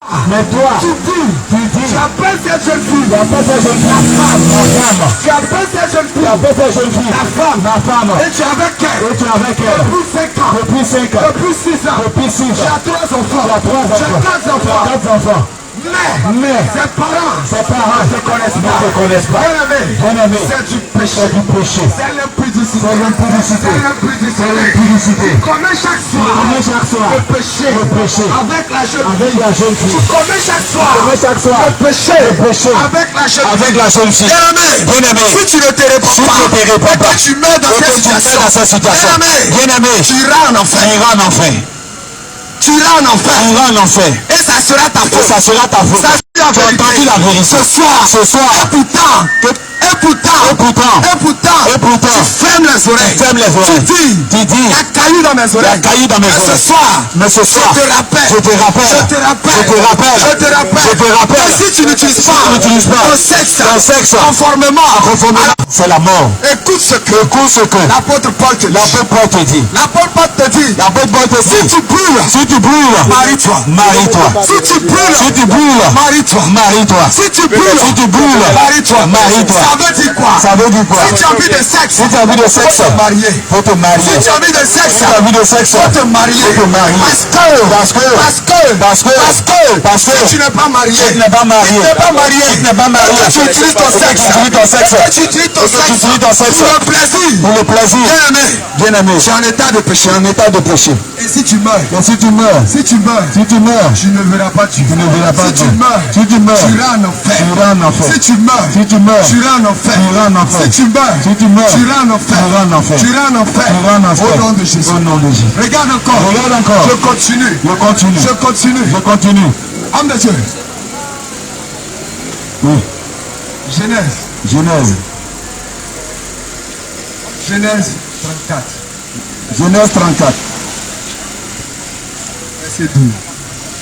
Mais toi, tu dis, tu appelles cette jeune fille, la femme, tu appelles cette jeune fille, la femme, et tu es avec elle, depuis 5 ans, depuis 6 ans, tu as 3 enfants, 4 enfants. Mais ses parents ne te connaissent pas. Bien aimé, c'est du péché. C'est l'impudicité. Tu commets chaque soir le péché avec la jeune fille. Tu commets chaque soir le péché avec la jeune fille. Bien aimé, si tu ne te réponds pas, quand tu mets dans cette situation, bien aimé, tu iras en enfer. Tu iras en enfer. Et ça sera ta faute. Tu as entendu la vérité. Ce soir. Et pourtant, tu fermes les oreilles. Tu dis, il y a caillou dans mes oreilles. Mais ce soir, je te rappelle. Et si tu n'utilises pas ton sexe conformément, c'est la mort. Écoute ce que l'apôtre Paul te dit. L'apôtre Paul te dit, si tu brûles, marie-toi. Si tu brûles, marie-toi. Si tu brûles, marie-toi. Ça veut dire quoi? Si tu as envie de sexe, faut te marier. Si tu as envie de sexe, faut te marier. Parce que si tu n'es pas marié, tu utilises ton sexe pour le plaisir. Bien aimé, tu es en état de péché. Et si tu meurs, tu ne verras pas Dieu. Si tu meurs, tu iras en enfer. Si tu meurs, tu iras en enfer. Si tu meurs, tu iras en enfer. Au nom de Jésus. Regarde encore. Je continue. Homme de Dieu. Oui. Genèse 34.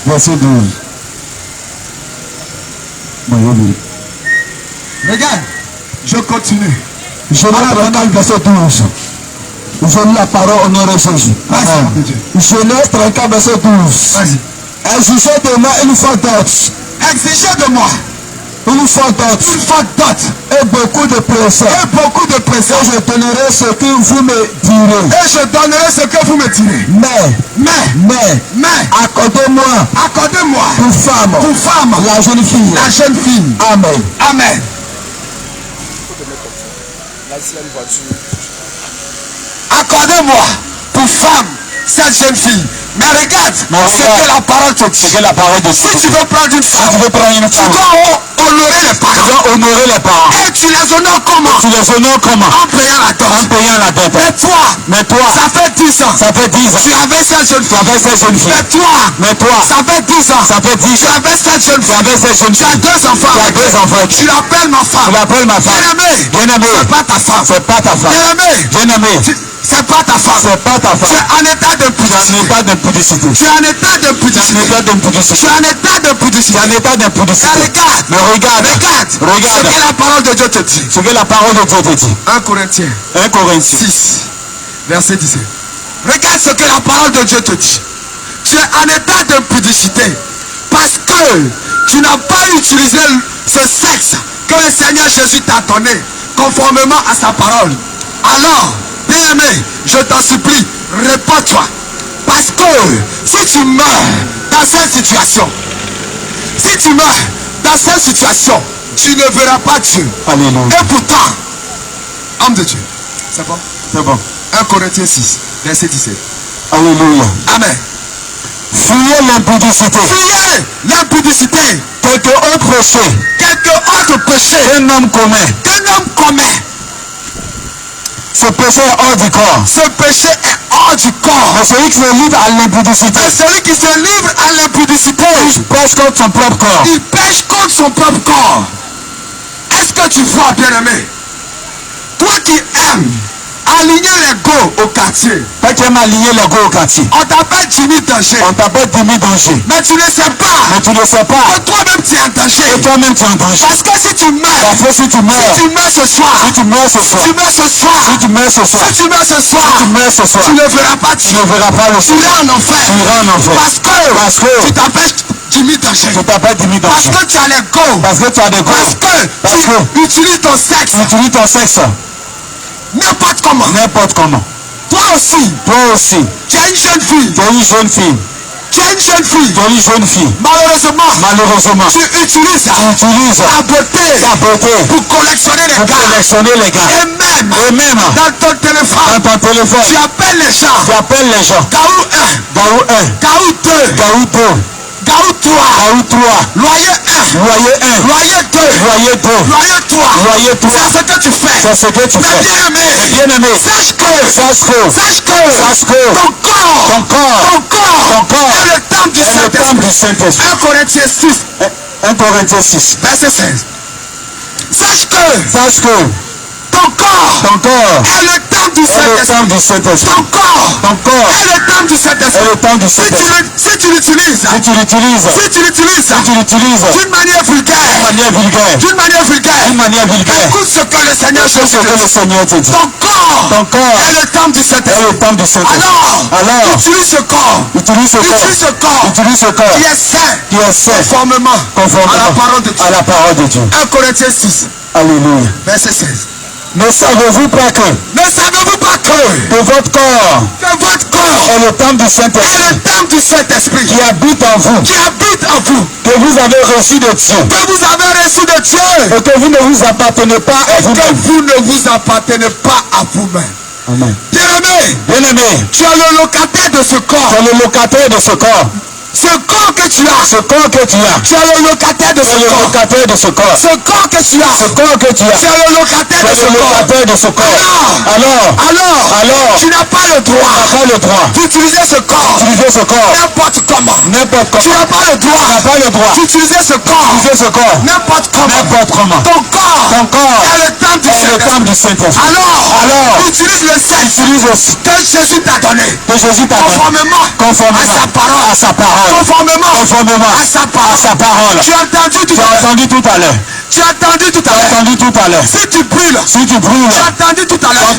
Verset 12. Regarde, je continue. Genèse 34, verset 12. Je lis la parole au nom de Jésus. Genèse 34, verset 12. Exigez de moi une fois d'autre. Une fois d'autre. Et beaucoup de pression. Je donnerai ce que vous me direz. Mais accordez-moi pour femme la jeune fille. Amen. Accordez-moi pour femme cette jeune fille. Mais regarde ce que la parole te dit. Si tu veux prendre une femme, tu dois honorer les parents. Et tu les honores comment? En payant la dette. Mais toi, ça fait 10 ans. Tu avais cette jeune fille. Mais toi, ça fait 10 ans. Tu avais cette jeune fille. Tu as 2 enfants. Tu l'appelles ma femme. Bien-aimé, c'est pas ta femme. Bien-aimé, c'est pas ta femme. Tu es en état d'impudicité. Mais regarde ce que la parole de Dieu te dit. 1 Corinthiens 6, verset 17. Regarde ce que la parole de Dieu te dit. Tu es en état d'impudicité parce que tu n'as pas utilisé ce sexe que le Seigneur Jésus t'a donné conformément à sa parole. Alors, bien-aimé, je t'en supplie, réponds-toi. Parce que si tu meurs dans cette situation, tu ne verras pas Dieu. Alléluia. Et pourtant, homme de Dieu, c'est bon. 1 Corinthiens 6, verset 17. Alléluia. Amen. Fuyez l'impudicité. Quelque autre péché qu'un homme commet. Ce péché est hors du corps. Mais celui qui se livre à l'impudicité, il pêche contre son propre corps. Est-ce que tu vois, bien-aimé? Toi qui aimes aligner les go au quartier. On t'appelle Jimmy Danger. Mais tu ne sais pas. Que toi-même tu es en danger. Parce que si tu meurs ce soir, tu ne verras pas Dieu. Tu iras en enfer. Parce que tu t'appelles mis danger. Tu t'appelles mis danger. Parce que tu as les go. Parce que tu as des go. Parce que tu utilises ton sexe. Tu utilises ton sexe. N'importe comment. N'importe comment. Toi aussi. Toi aussi. Tu es une jeune fille. Tu es une jeune fille. Tu es une jeune fille. Tu es une jeune fille. Malheureusement. Tu utilises ta beauté pour collectionner les gars. Et même dans ton téléphone. Tu appelles les gens. Gaou 1. Gaou 2. Gaou 3. Loyer 1. Loyer 2. Loyer 3. C'est ce que tu fais. Mais bien aimé. Sache que ton corps est le temple du Saint-Esprit. 1 Corinthiens 6. Verset 16. Sache que ton corps est le temple du Saint-Esprit. Ton corps est le temple du Saint-Esprit. Si tu l'utilises d'une manière vulgaire, écoute ce que le Seigneur te dit. Ton corps est le temple du Saint-Esprit. Alors, utilise ce corps qui est saint conformément à la parole de Dieu. 1 Corinthiens 6. Alléluia. Verset 16. Ne savez-vous pas que votre corps est le temple du Saint-Esprit qui habite en vous, que vous avez reçu de Dieu, et que vous ne vous appartenez pas à vous-même. Amen. Bien-aimé, tu es le locataire de ce corps. Ce corps que tu as, tu es le locataire de ce corps. Ce corps que tu as, tu es le locataire de ce corps. Alors, tu n'as pas le droit d'utiliser ce corps n'importe comment. Tu n'as pas le droit d'utiliser ce corps n'importe comment. Ton corps est le temple du Saint-Esprit. Alors, utilise le sexe que Jésus t'a donné conformément à sa parole. Conformément à sa parole. Tu as entendu tout à l'heure. Si tu brûles, tu as entendu tout à l'heure.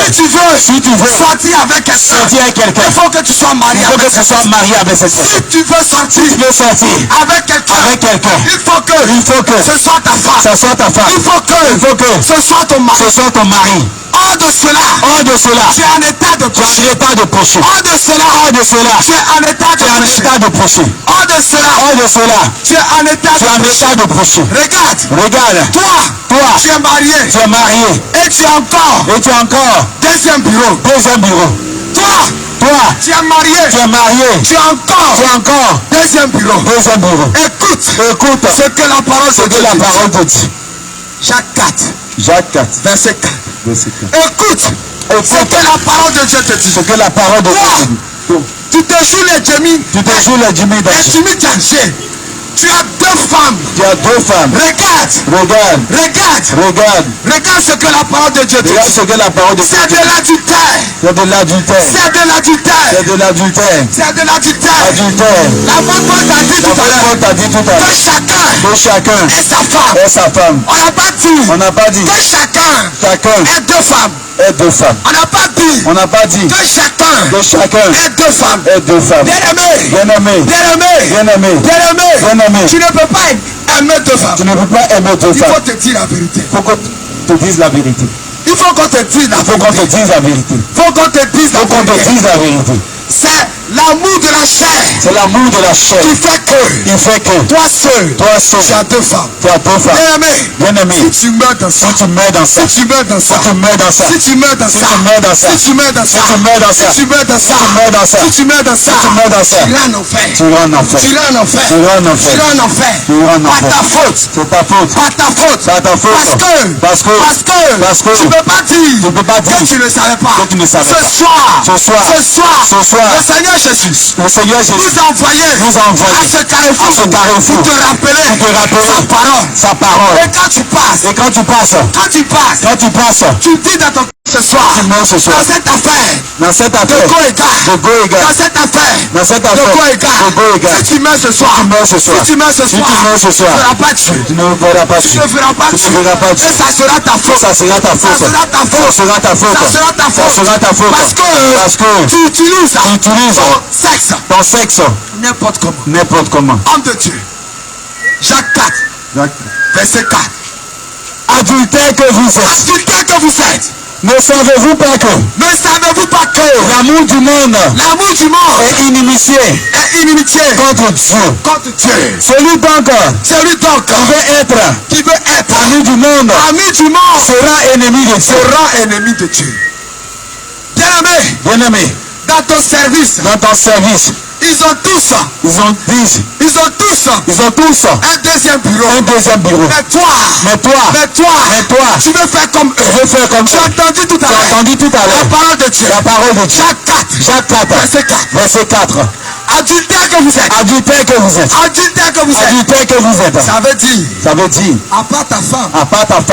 Si tu veux sortir avec quelqu'un, il faut que tu sois marié avec cette personne. Si tu veux sortir avec quelqu'un, il faut que ce soit ta femme. Il faut que ce soit ton mari. Hors de cela, tu es en état de péché. Hors de cela, tu es en état de péché. Hors de cela, tu es en état de péché. Regarde. Toi, tu es marié. Et tu as encore deuxième bureau. Toi, tu es marié. Tu as encore deuxième bureau. Écoute ce que la parole te dit. Jacques 4. Verset 4. Écoute ce que la parole de Dieu te dit. Tu te joues les Jimmy. Tu as deux femmes. Regarde ce que la parole de Dieu te dit. C'est de l'adultère. La bonne Paul t'a dit tout à l'heure que chacun est sa femme. On n'a pas dit que chacun est deux femmes. On n'a pas dit que chacun est deux femmes. Bien-aimé, tu ne peux pas aimer deux femmes. Il faut te dire la vérité. Il faut qu'on te dise la vérité. C'est l'amour de la chair. Qui fait que toi seul, tu as deux femmes. Bien-aimé, si tu meurs dans ça, tu iras en enfer. Par ta faute. Parce que tu ne peux pas dire que tu ne savais pas. Ce soir, le Seigneur Jésus nous a envoyé à ce carrefour pour te rappeler sa parole. Et quand tu passes, tu dis dans ton ce soir, dans cette affaire de Goïga, si tu meurs ce soir, tu ne feras pas tuer. Tu ne feras pas tuer. Et ça sera ta faute. Parce que tu utilises Utilise ton sexe. N'importe comment. N'importe comment. Homme de Dieu. Jacques 4. Verset 4. Adultère que vous êtes. Adultère que vous êtes. Ne savez-vous pas que l'amour du monde est inimitié contre Dieu. Celui donc qui veut être ami du monde sera ennemi de Dieu. Bien-aimé, dans ton service, ils ont tous un deuxième bureau. Mais toi, tu veux faire comme eux. Tu as entendu tout à l'heure la parole de Dieu. Jacques 4, verset 4. Adultère que vous êtes. Ça veut dire. À part ta femme.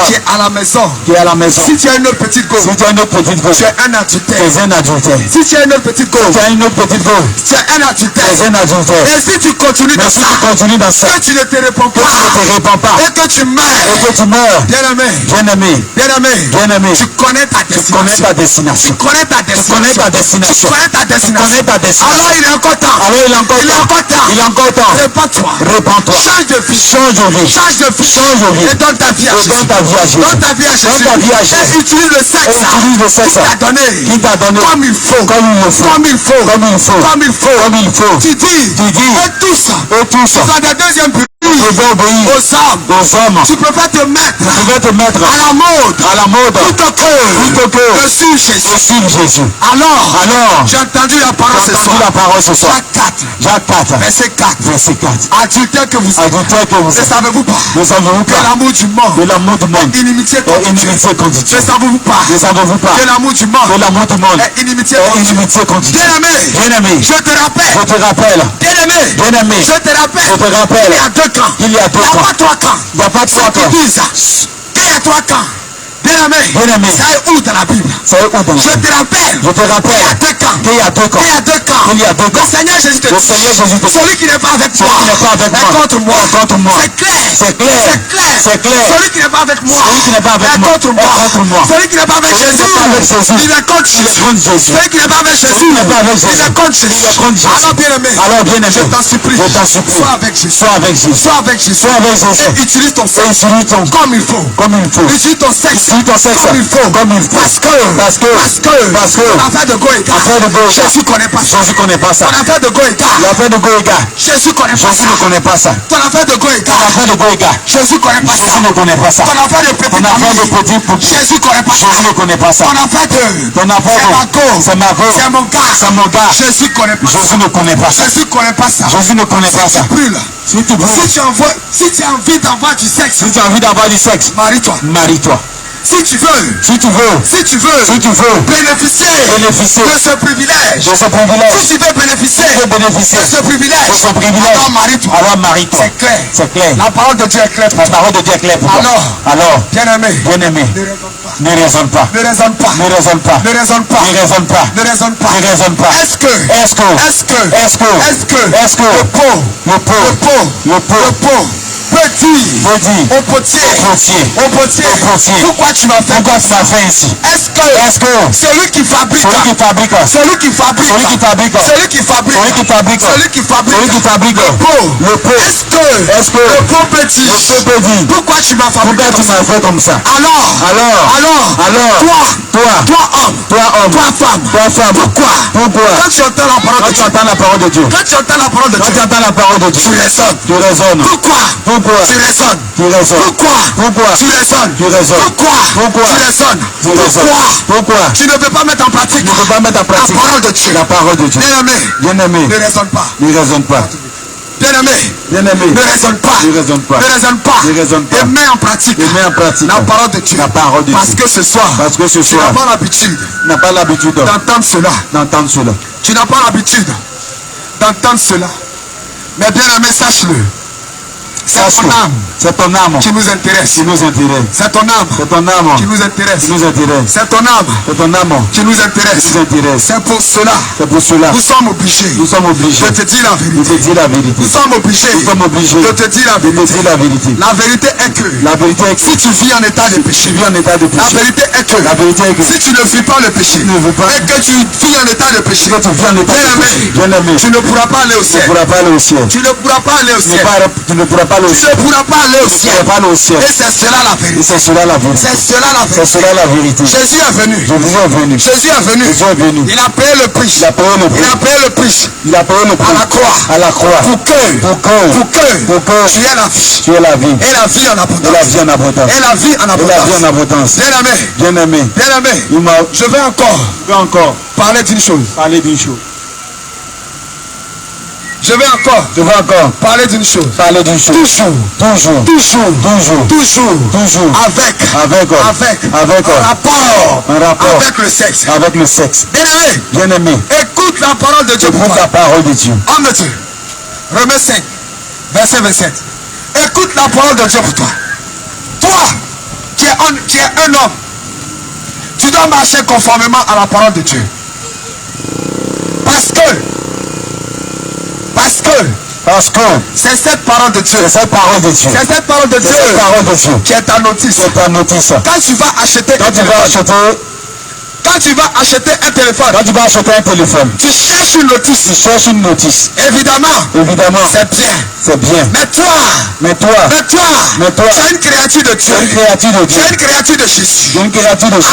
Qui est à la maison. Si tu as une autre petite go. Tu es un adultère. Si tu as une autre petite go. Tu es un adultère. Et si tu continues dans ça. Que tu ne te réponds pas. Et que tu meurs. Bien-aimé. Tu connais ta destination. Alors il est encore temps. Répands-toi. Change de vie. Et donne ta vie à Jésus. Et utilise le sexe qui t'a donné comme il faut. Tu dis, et tous ils ont des deuxièmes buts. Aux hommes. Tu préfères te mettre à la mode tout au cœur de suivre Jésus. Alors j'ai entendu la parole ce soir. Jacques 4 verset 4. Adultère que vous êtes. Ne savez-vous pas que l'amour du monde est inimitié contre Dieu. Ne savez-vous pas que l'amour du monde est inimitié contre Dieu. Bien-aimé, je te rappelle. Bien-aimé, je te rappelle. Il y a deux camps. Il n'y a pas trois camps. Il y a trois camps. Bien-aimé, ça est où dans la Bible? Je te rappelle. Il y a deux camps. Le Seigneur Jésus te dit, celui qui n'est pas avec moi est contre moi. C'est clair. Celui qui n'est pas avec moi est contre moi. Celui qui n'est pas avec Jésus, il est contre Jésus. Celui qui n'est pas avec Jésus, il est contre Jésus. Alors bien-aimé, je t'en supplie, sois avec Jésus. Et utilise ton sexe comme il faut. Utilise ton sexe comme il faut. Parce que ton affaire de Goïga, Jésus connaît pas ça. Ton affaire de Goïga, Jésus ne connaît pas ça. Ton affaire de Goïga, Jésus ne connaît pas ça. Ton affaire de petit poupée, Jésus ne connaît pas ça. Ton affaire de c'est ma go, c'est mon gars, Jésus ne connaît pas ça. Jésus ne connaît pas ça. Si tu as envie d'avoir du sexe, marie-toi. Si tu veux bénéficier de ce privilège, si tu veux bénéficier de ce privilège, alors marie-toi. C'est clair. La parole de Dieu est claire pour toi. Alors, bien-aimé, ne raisonne pas. Est-ce que le pot petit au potier. Pourquoi tu m'as fait ainsi? Est-ce que celui qui fabrique le pot, est-ce que le pot petit, pourquoi tu m'as fait comme ça? Alors toi homme, toi femme, pourquoi? Quand tu entends la parole de Dieu, tu raisonnes. Pourquoi? Tu raisonnes. Pourquoi? Tu ne peux pas mettre en pratique la parole de Dieu. Bien-aimé, ne raisonne pas. Bien-aimé, ne raisonne pas. Et mets en pratique la parole de Dieu. Parce que ce soir, tu n'as pas l'habitude d'entendre cela. Tu n'as pas l'habitude d'entendre cela. Mais bien-aimé, sache-le. C'est ton âme qui nous intéresse. qui nous intéresse. C'est ton âme C'est ton âme qui nous intéresse. qui nous intéresse. C'est ton âme C'est ton âme qui nous intéresse. qui nous intéresse. C'est pour cela. C'est pour cela Nous sommes obligés nous sommes obligés de te dire la de vérité. te dire la vérité. Nous sommes obligés Nous sommes obligés de te dire la de te vérité. dire la vérité. La vérité est que La vérité est que si tu vis en état de tu péché, vis en état de la péché. vérité est que La vérité est que si tu ne fuis pas le péché tu ne veux pas et que tu vis en état de péché, que tu vis en état de bien-aimé, péché. Bien-aimé, tu ne pourras pas aller au tu ne ciel. pourras pas aller au ciel. Tu ne pourras pas aller au Tu ciel. ne pourras pas aller au Tu ciel. ne pourras pas aller au Tu ne ciel. pourras pas aller au ciel. Et c'est cela la Et vérité. c'est cela la vérité. C'est cela la C'est vérité. cela la vérité. Jésus est venu. Jésus est venu. Jésus est venu. Jésus est venu. Il a payé le prix. Il a payé le prix. Il a payé le prix Il a payé le prix à la croix. à la croix. Pour que tu aies la vie. tu aies la vie. Et la vie en Et la abondance. vie en abondance. Et la vie en Et la vie en abondance. abondance. Bien-aimé, Bien-aimé, bien-aimé, il m'a je vais encore parler d'une chose. parlé d'une chose. Je vais encore parler d'une chose. Parler d'une chose. Toujours, Toujours. toujours, Toujours. toujours, avec Un rapport avec le sexe. avec le sexe. Bien-aimé, Bien-aimé, écoute la parole de Dieu pour écoute toi. la parole de Dieu. Homme de Dieu, Romains 5, verset 27. Écoute la parole de Dieu pour toi. Toi, qui es un homme, tu dois marcher conformément à la parole de Dieu. Parce que c'est cette parole de Dieu. C'est cette parole de Dieu. C'est cette parole de Dieu C'est cette parole de Dieu. qui est ta notice. C'est ta notice. Quand tu vas acheter Quand tu vas acheter un téléphone, un téléphone, tu cherches une notice. tu cherches une notice. Évidemment, C'est bien. mais toi, Mais toi, tu es une créature de Dieu. tu es une créature de Tu Dieu. es une créature de Jésus. Tu es une créature de Dieu.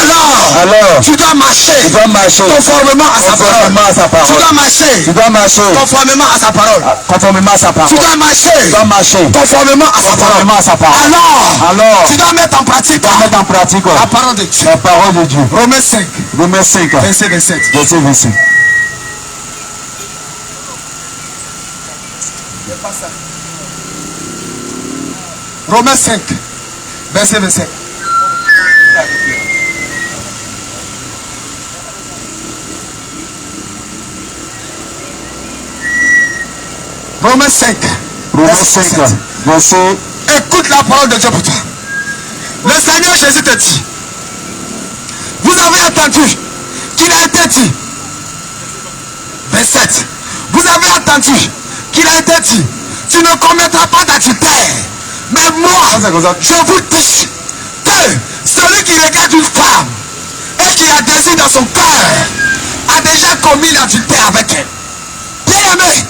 Alors, tu dois marcher Tu dois marcher conformément à sa parole. conformément à sa Tu parole. dois marcher Tu dois marcher conformément à sa parole. conformément à sa Tu parole. dois marcher Tu dois marcher conformément à sa parole. conformément à sa parole. Alors, tu dois mettre en pratique mettre en pratique la parole de Dieu. la parole de Dieu. Romains 5, Romains 5, verset 27. verset 25. Romains 5, verset 27. Romains 5, Romains verset 5, 27. verset. Écoute la parole de Dieu pour toi. Le Seigneur Jésus te dit, vous avez entendu qu'il a été dit, 27, vous avez entendu qu'il a été dit, tu ne commettras pas d'adultère. Mais moi, je vous dis que celui qui regarde une femme et qui la désire dans son cœur a déjà commis l'adultère avec elle. Bien aimé,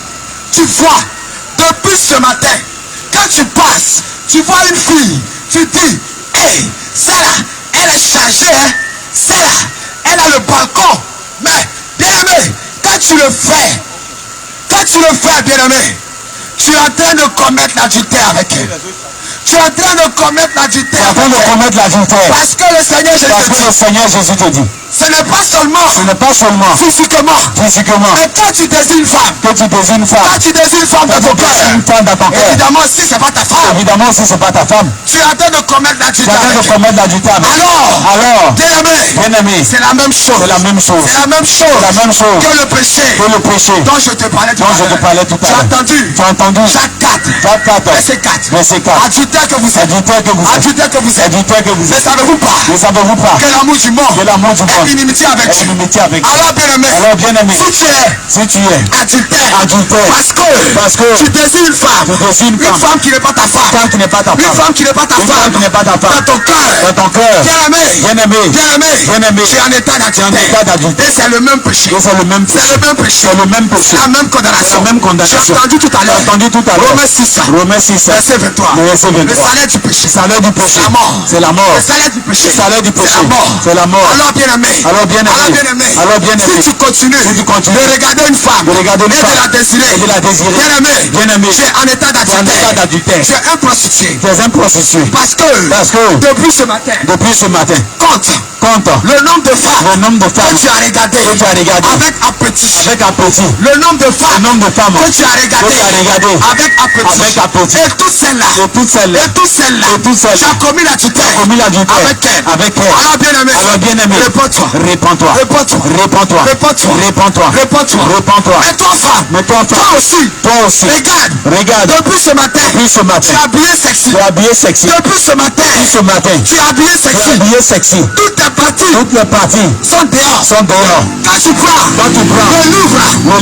tu vois, depuis ce matin, quand tu passes, tu vois une fille, tu dis, hé, celle-là, elle est chargée, hein? Celle-là, elle a le balcon. Mais, bien aimé, quand tu le fais, bien aimé, tu es en train de commettre l'adultère avec elle. Tu es en train de commettre l'adultère avec elle. Parce que le Seigneur Jésus te dit, ce n'est pas seulement physiquement. Mais quand tu désires une femme, dans ton cœur, évidemment si c'est pas ta femme, tu es en train de commettre l'adultère avec elle. Alors, bien aimé, c'est la même chose. C'est la même chose que le péché dont je te parlais tout à l'heure. Tu as entendu Jacques 4, verset 4. Adultère que vous êtes. Ne savez-vous pas que l'amour du monde est inimitié avec Dieu. Alors bien aimé, si tu es adultère, parce que tu désires une femme qui n'est pas ta femme, dans ton cœur, bien aimé, tu es en état d'adultère. Et c'est le même péché. C'est la même condamnation. J'ai entendu tout à l'heure. Romains 6, verset 23. Le salaire du péché, c'est la mort. Le salaire du péché, c'est la mort. Alors bien aimé, si tu continues de regarder une femme et de la désirer, bien aimé, tu es en état d'adultère. Tu es un prostitué. Parce que depuis ce matin, compte le nombre de femmes que tu as regardé avec appétit. Le nombre de femmes que tu as regardé avec appétit. Et toutes celles-là, tu as commis l'adultère avec elle. Alors bien aimé, réponds-toi. Répands-toi. Répands-toi. Répands-toi. Répands-toi. Répands-toi. Répands-toi. Répands-toi. Répands-toi. Et toi, femme. Mais toi, Toi aussi. Toi aussi. Regarde. Regarde. Depuis ce matin. Depuis ce matin. Tu es habillé sexy. Tu es habillé sexy. Depuis ce matin. Depuis ce matin. Tu es habillé Tu es sexy. habillé sexy. Toutes tes parties. Toutes les parties sont dehors. sont dehors. Quand tu prends. Quand tu prends le livre. le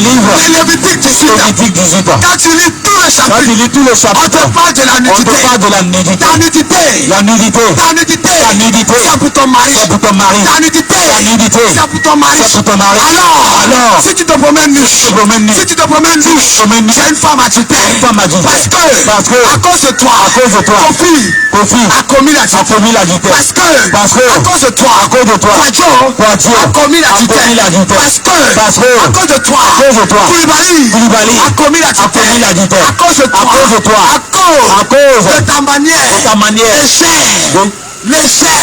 Lévitique 18. Lévitique 18. Quand tu lis tout le Quand chapitre. tu lis tout le On chapitre, te parle de la on nudité. te parle de la nudité. Ta nudité. La nudité. Ta nudité. Ta nudité. C'est pour ton mari. C'est pour ton mari. Ta nudité. Ta nudité. C'est pour ton mari. C'est pour ton mari. Alors, si tu te promènes nu, tu te promènes nu, si tu te promènes nu, tu es une femme adultère. Une femme adultère. Parce que à cause de toi, Kofi a commis l'adultère. Parce que à cause de toi, Kwadjo a commis l'adultère. Parce que à cause de toi, Koulibaly a commis l'adultère. À cause de toi, à cause de ta manière légère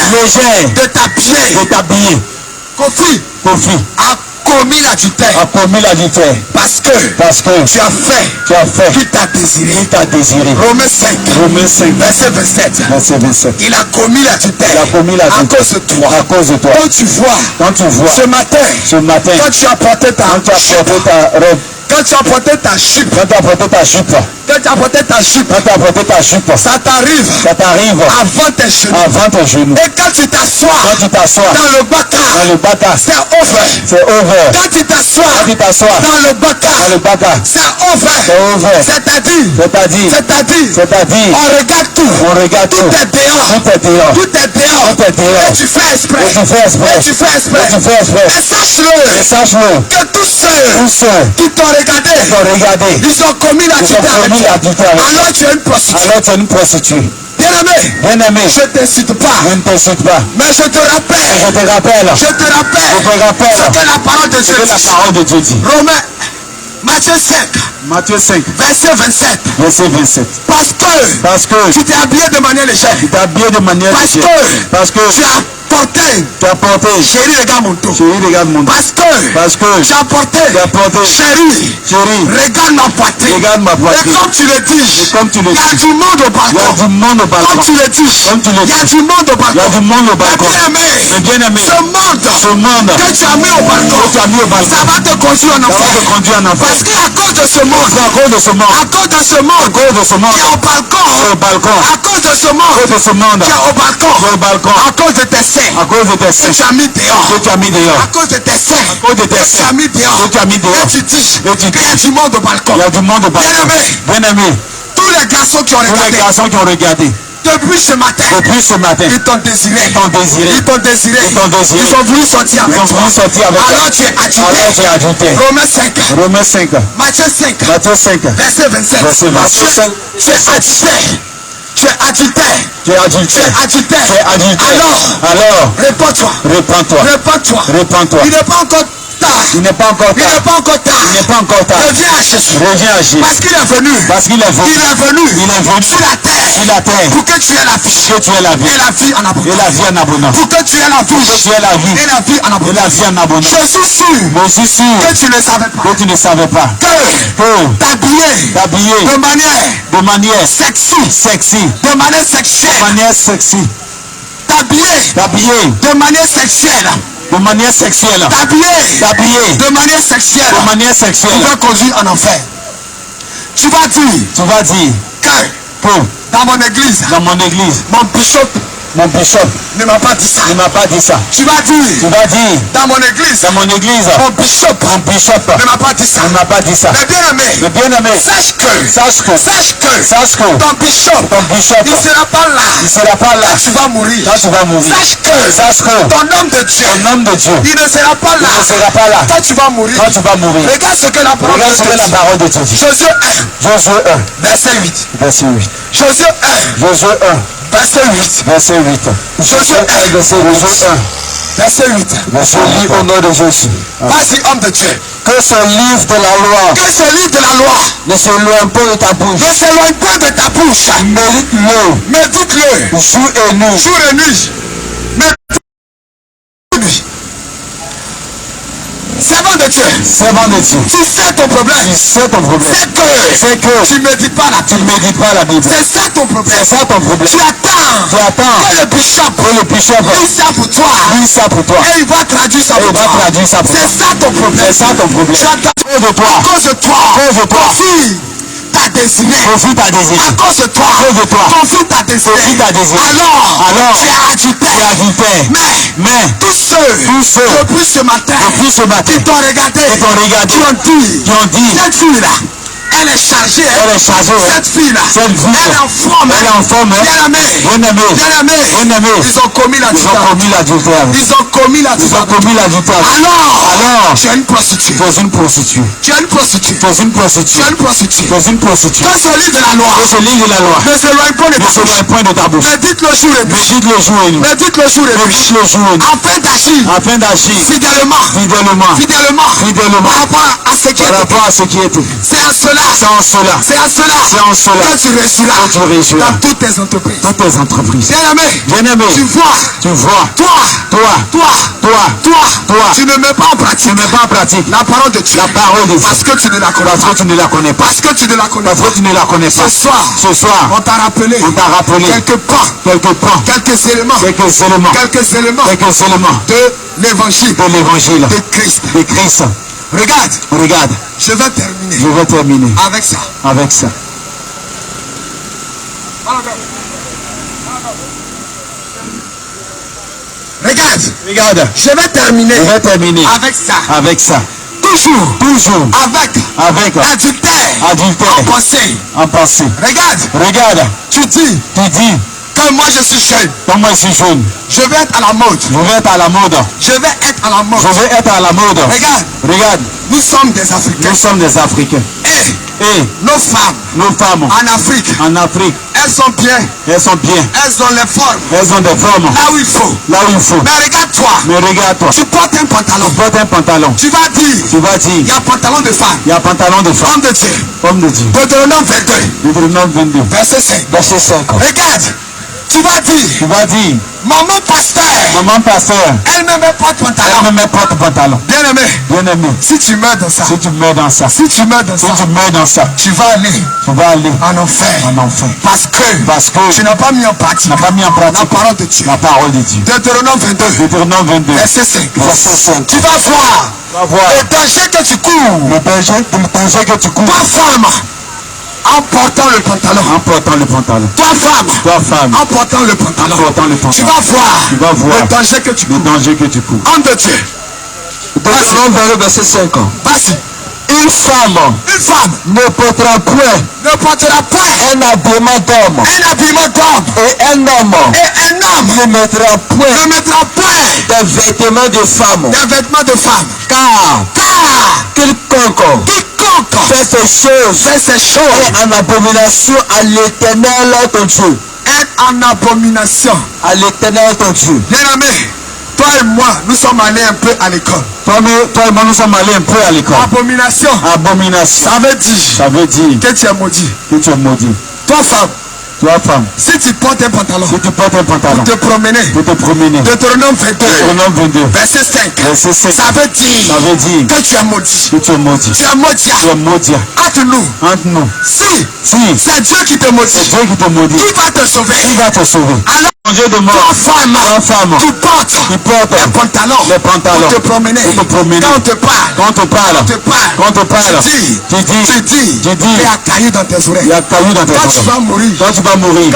de t'habiller, Kofi a commis l'adultère. Parce que tu as fait qui t'a désiré. Romains 5 verset 27. Il a commis l'adultère à cause de toi. Quand tu vois ce matin quand tu as porté ta robe, quand tu as porté ta jupe, ça t'arrive avant tes genoux. Et quand tu t'assois dans le baka, c'est over. Quand tu t'assois dans le baka, c'est over. C'est-à-dire on regarde tout. Tout est dehors. Et tu fais exprès. Et sache-le que tous ceux qui t'ont regardé, ils ont commis l'adultère. Alors tu es une prostituée. Bien-aimé, je ne t'incite pas. Mais je te rappelle ce que la parole de Dieu dit. Matthieu 5 verset 27. Parce que tu t'es habillé de manière légère. Parce que tu as porté chérie, regarde mon dos. Parce que tu as porté chérie, regarde ma poitrine. Et comme tu le dis, il y a du monde au balcon. Comme tu le dis, il y a du monde au balcon. Mais bien-aimé, ce monde que tu as mis au balcon, ça va te conduire en enfer. Parce qu'à cause de ce monde, qui est au balcon, à cause de ce monde, qui est au balcon, à cause de tes seins, que tu as mis dehors, à cause de tes seins, que tu as mis dehors, et tu dis qu'il y a du monde au balcon. Bien-aimé, tous les garçons qui ont regardé, depuis ce matin, ils t'ont désiré. Ils ont voulu sortir avec toi. Alors tu es adultère. Romains 5. Matthieu 5. Verset 27. Tu es adultère. Alors, répands-toi. Il n'est pas encore tard. Reviens à Jésus. Parce qu'il est venu. Il est venu sur la terre. Pour que tu aies la vie. Et la vie en abondance. Pour que tu aies la vie. Et la vie en abondance. Je suis sûr que tu ne savais pas. Que t'habiller de manière sexy. De manière sexuelle. T'habiller de manière sexuelle. T'habiller de manière sexuelle. Tu vas conduire en enfer. Tu vas dire que dans mon église, mon bishop ne m'a pas dit ça. Tu vas dire dans mon église, mon bishop ne m'a pas dit ça. Mais bien aimé, sache que ton bishop il ne sera pas là. Tu vas mourir. Sache que ton homme de Dieu il ne sera pas là. Quand tu vas mourir. Regarde ce que la parole de Dieu dit. Josué 1 verset 8. Josué 1 verset 8. Josué 1 verset 8. Je lis au nom de Jésus. Vas-y, homme de Dieu. Que ce livre de la loi ne s'éloigne pas de ta bouche. Médite-le. Jour et nuit. Servant de Dieu. Servant de Dieu. Tu sais ton problème. Tu sais ton problème. C'est que tu ne médites pas la Bible. Tu ne médites pas la Bible. C'est ça ton problème. C'est ça ton problème. Tu attends. Que le bishop. Lis ça pour toi. Lis ça pour toi. Et il va traduire ça pour toi. C'est ça ton problème. C'est ça ton problème. Tu attends. De toi. À cause de toi. Confie ta destinée. Confie ta destinée. À cause de toi. Confie ta destinée. Alors tu es agité. Mais tous ceux depuis ce matin qui t'ont regardé, qui ont dit cette fille là, elle est chargée. Cette fille là, elle est en forme. Bien-aimé. Ils ont commis l'adultère. Alors tu es une prostituée. Tu es une prostituée. Quand ce livre de la loi ne s'éloigne point de ta bouche. Médite le jour et nuit. Afin d'agir fidèlement par rapport à ce qui est. C'est en cela que tu réussiras dans toutes tes entreprises. Bien-aimé, tu vois, toi, tu ne mets pas en pratique la parole de Dieu. Parce que tu ne la connais pas. Ce soir, on t'a rappelé quelques points, quelques éléments de l'évangile de Christ. Regarde. Je vais terminer avec ça. Regarde. Je vais terminer avec ça. Toujours avec adultère en pensée. Regarde. Tu dis que moi je suis jeune. Je vais être à la mode. Regarde. Nous sommes des Africains. Et nos femmes en Afrique, elles sont bien. Elles ont des formes. Là où il faut. Mais regarde-toi. Tu portes un pantalon. Tu vas dire. Il y a pantalon de femme. Homme de Dieu. Deutéronome 22. Verset 5. Regarde. Tu vas dire. Maman pasteur. Elle-même porte pantalon. Bien-aimé. Si tu meurs dans ça. Tu vas aller en enfer. Parce que tu n'as pas mis en pratique la parole de Dieu. Deutéronome 22. Verset 5. Tu vas voir le danger que tu cours. Toi femme. En portant le pantalon. Toi femme. En portant le pantalon. Tu vas voir le danger que tu cours. Homme de Dieu. Deutéronome 22 verset 5. Vas-y. Une femme ne portera point un habillement d'homme. Et un homme ne mettra point des vêtements de femme. Car quiconque fait ces choses est en abomination à l'Éternel ton Dieu. Bien-aimé, toi et moi, nous sommes allés un peu à l'école. Abomination. Ça veut dire que tu es maudit. Toi femme, si tu portes un pantalon, pour te promener, Deutéronome 22, verset 5, ça veut dire que tu es maudit. Tu es maudit. Entre nous. Si c'est Dieu qui te maudit, qui va te sauver. Alors, toi femme, tu portes un pantalon pour te promener. Quand on te parle, tu dis, il y a caillou dans tes oreilles. Quand tu vas mourir,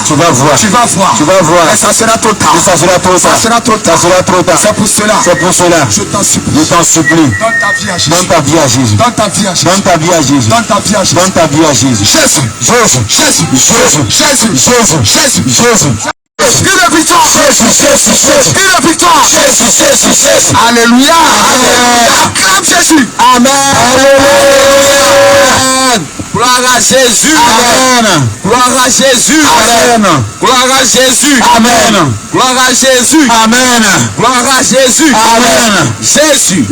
tu vas voir. Et ça sera trop tard. C'est pour cela. Je t'en supplie. Donne ta vie à Jésus. Jésus. Une victoire. Alléluia. Acclame Jésus. Amen. Gloire à Jésus. Amen. Gloire à Jésus. Amen. Gloire à Jésus. Amen. Gloire à Jésus. Amen. Gloire à Jésus. Amen. Jésus.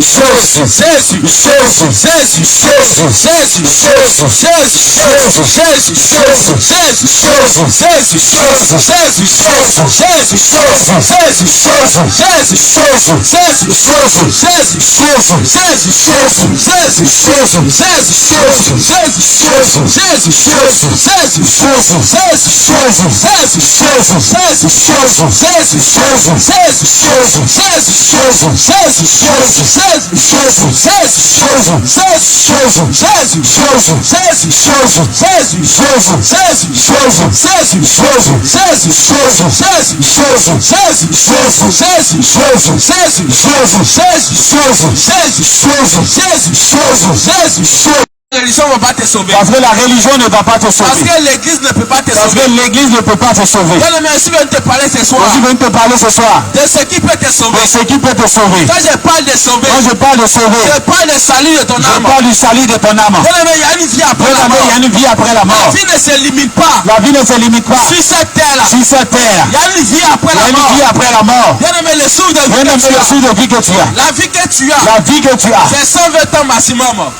religion ne va pas te sauver. Parce que la religion ne va pas te sauver. Parce que l'église ne peut pas te Parce sauver. que l'église ne peut pas te sauver. Je viens te parler ce soir. Je viens te parler ce soir. De ce qui peut te sauver. De ce qui peut te sauver. Quand je parle de sauver. Quand je parle de sauver. Je parle du salut de ton âme. Je parle du salut de ton âme. Il y a une vie après la mort. Il y a une vie après la mort. La vie ne se limite pas. La vie ne se limite pas. Sur cette terre-là. Sur cette terre. Il y a une vie après la mort. Il y a une vie après la mort. Bien-aimé, le souffle de vie que tu as. La vie que tu as. La vie que tu as. C'est 120 ans maximum.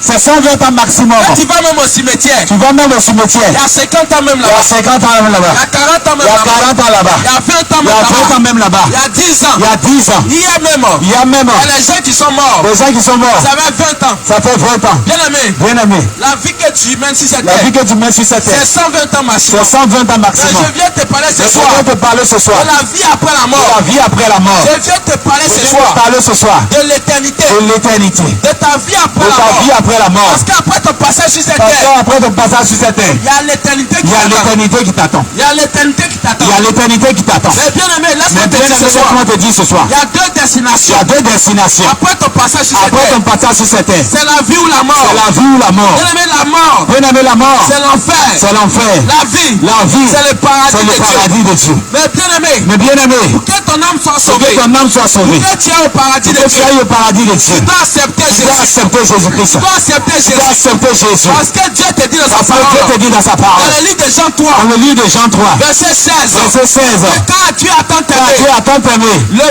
C'est 120 ans maximum. Là, tu vas même au cimetière. Tu vas même au cimetière. Il y a 50 ans même là-bas. Il y a 50 ans même là-bas. Il y a 40 ans même là-bas. Il y a 40 ans là-bas. Il y a 20 ans même là-bas. Il y a 20 ans même là-bas. Il y a 10 ans. Il y a 10 ans. Il y a même. Il y a même. Il y a les gens qui sont morts. Les gens qui sont morts. Ça fait 20 ans. Ça fait 20 ans. Bien-aimé. Bien-aimé. La vie que tu mènes sur cette La terre. vie que tu mènes sur cette terre. C'est 120 ans maximum. C'est 120 ans maximum. Je viens te parler ce soir. Je viens te parler ce soir. De la vie après la mort. De la vie après la mort. Je viens te parler ce soir. Je viens te parler ce soir. De l'éternité. De l'éternité. De ta vie après la mort. De ta vie après la mort. Parce qu'après ton passage sur cette Parce terre. qu'après ton passage sur cette terre. Il y a l'éternité qui t'attend. Il y a l'éternité qui t'attend. Il y a l'éternité qui t'attend. Il y a l'éternité qui t'attend. Mais bien aimé, laisse-moi te dire ce soir. Laisse-moi te dire ce soir. Il y a deux destinations. Il y a deux destinations. Après ton passage sur cette terre. Après ton passage sur cette terre. C'est la vie ou la mort. C'est la vie ou la mort. Bien aimé, la mort. Bien aimé, la mort. C'est l'enfer. C'est l'enfer. La vie. La vie. C'est le paradis de Dieu. Mais bien aimé. Mais bien aimé. Pour que ton âme soit sauvée. Pour que ton âme soit sauvée. Pour que tu ailles au paradis de Dieu. Pour que tu ailles au paradis de Dieu. Tu dois accepter Jésus. Tu dois accepter Jésus-Christ. Tu dois accepter Jésus. Tu dois accepter Jésus. Parce que Dieu te dit dans sa parole. Dieu te dit dans sa parole. Dans le livre de Jean 3. Dans le livre de Jean 3. Verset 16. Verset 16. Car Dieu a tant aimé. Dieu a tant aimé. Le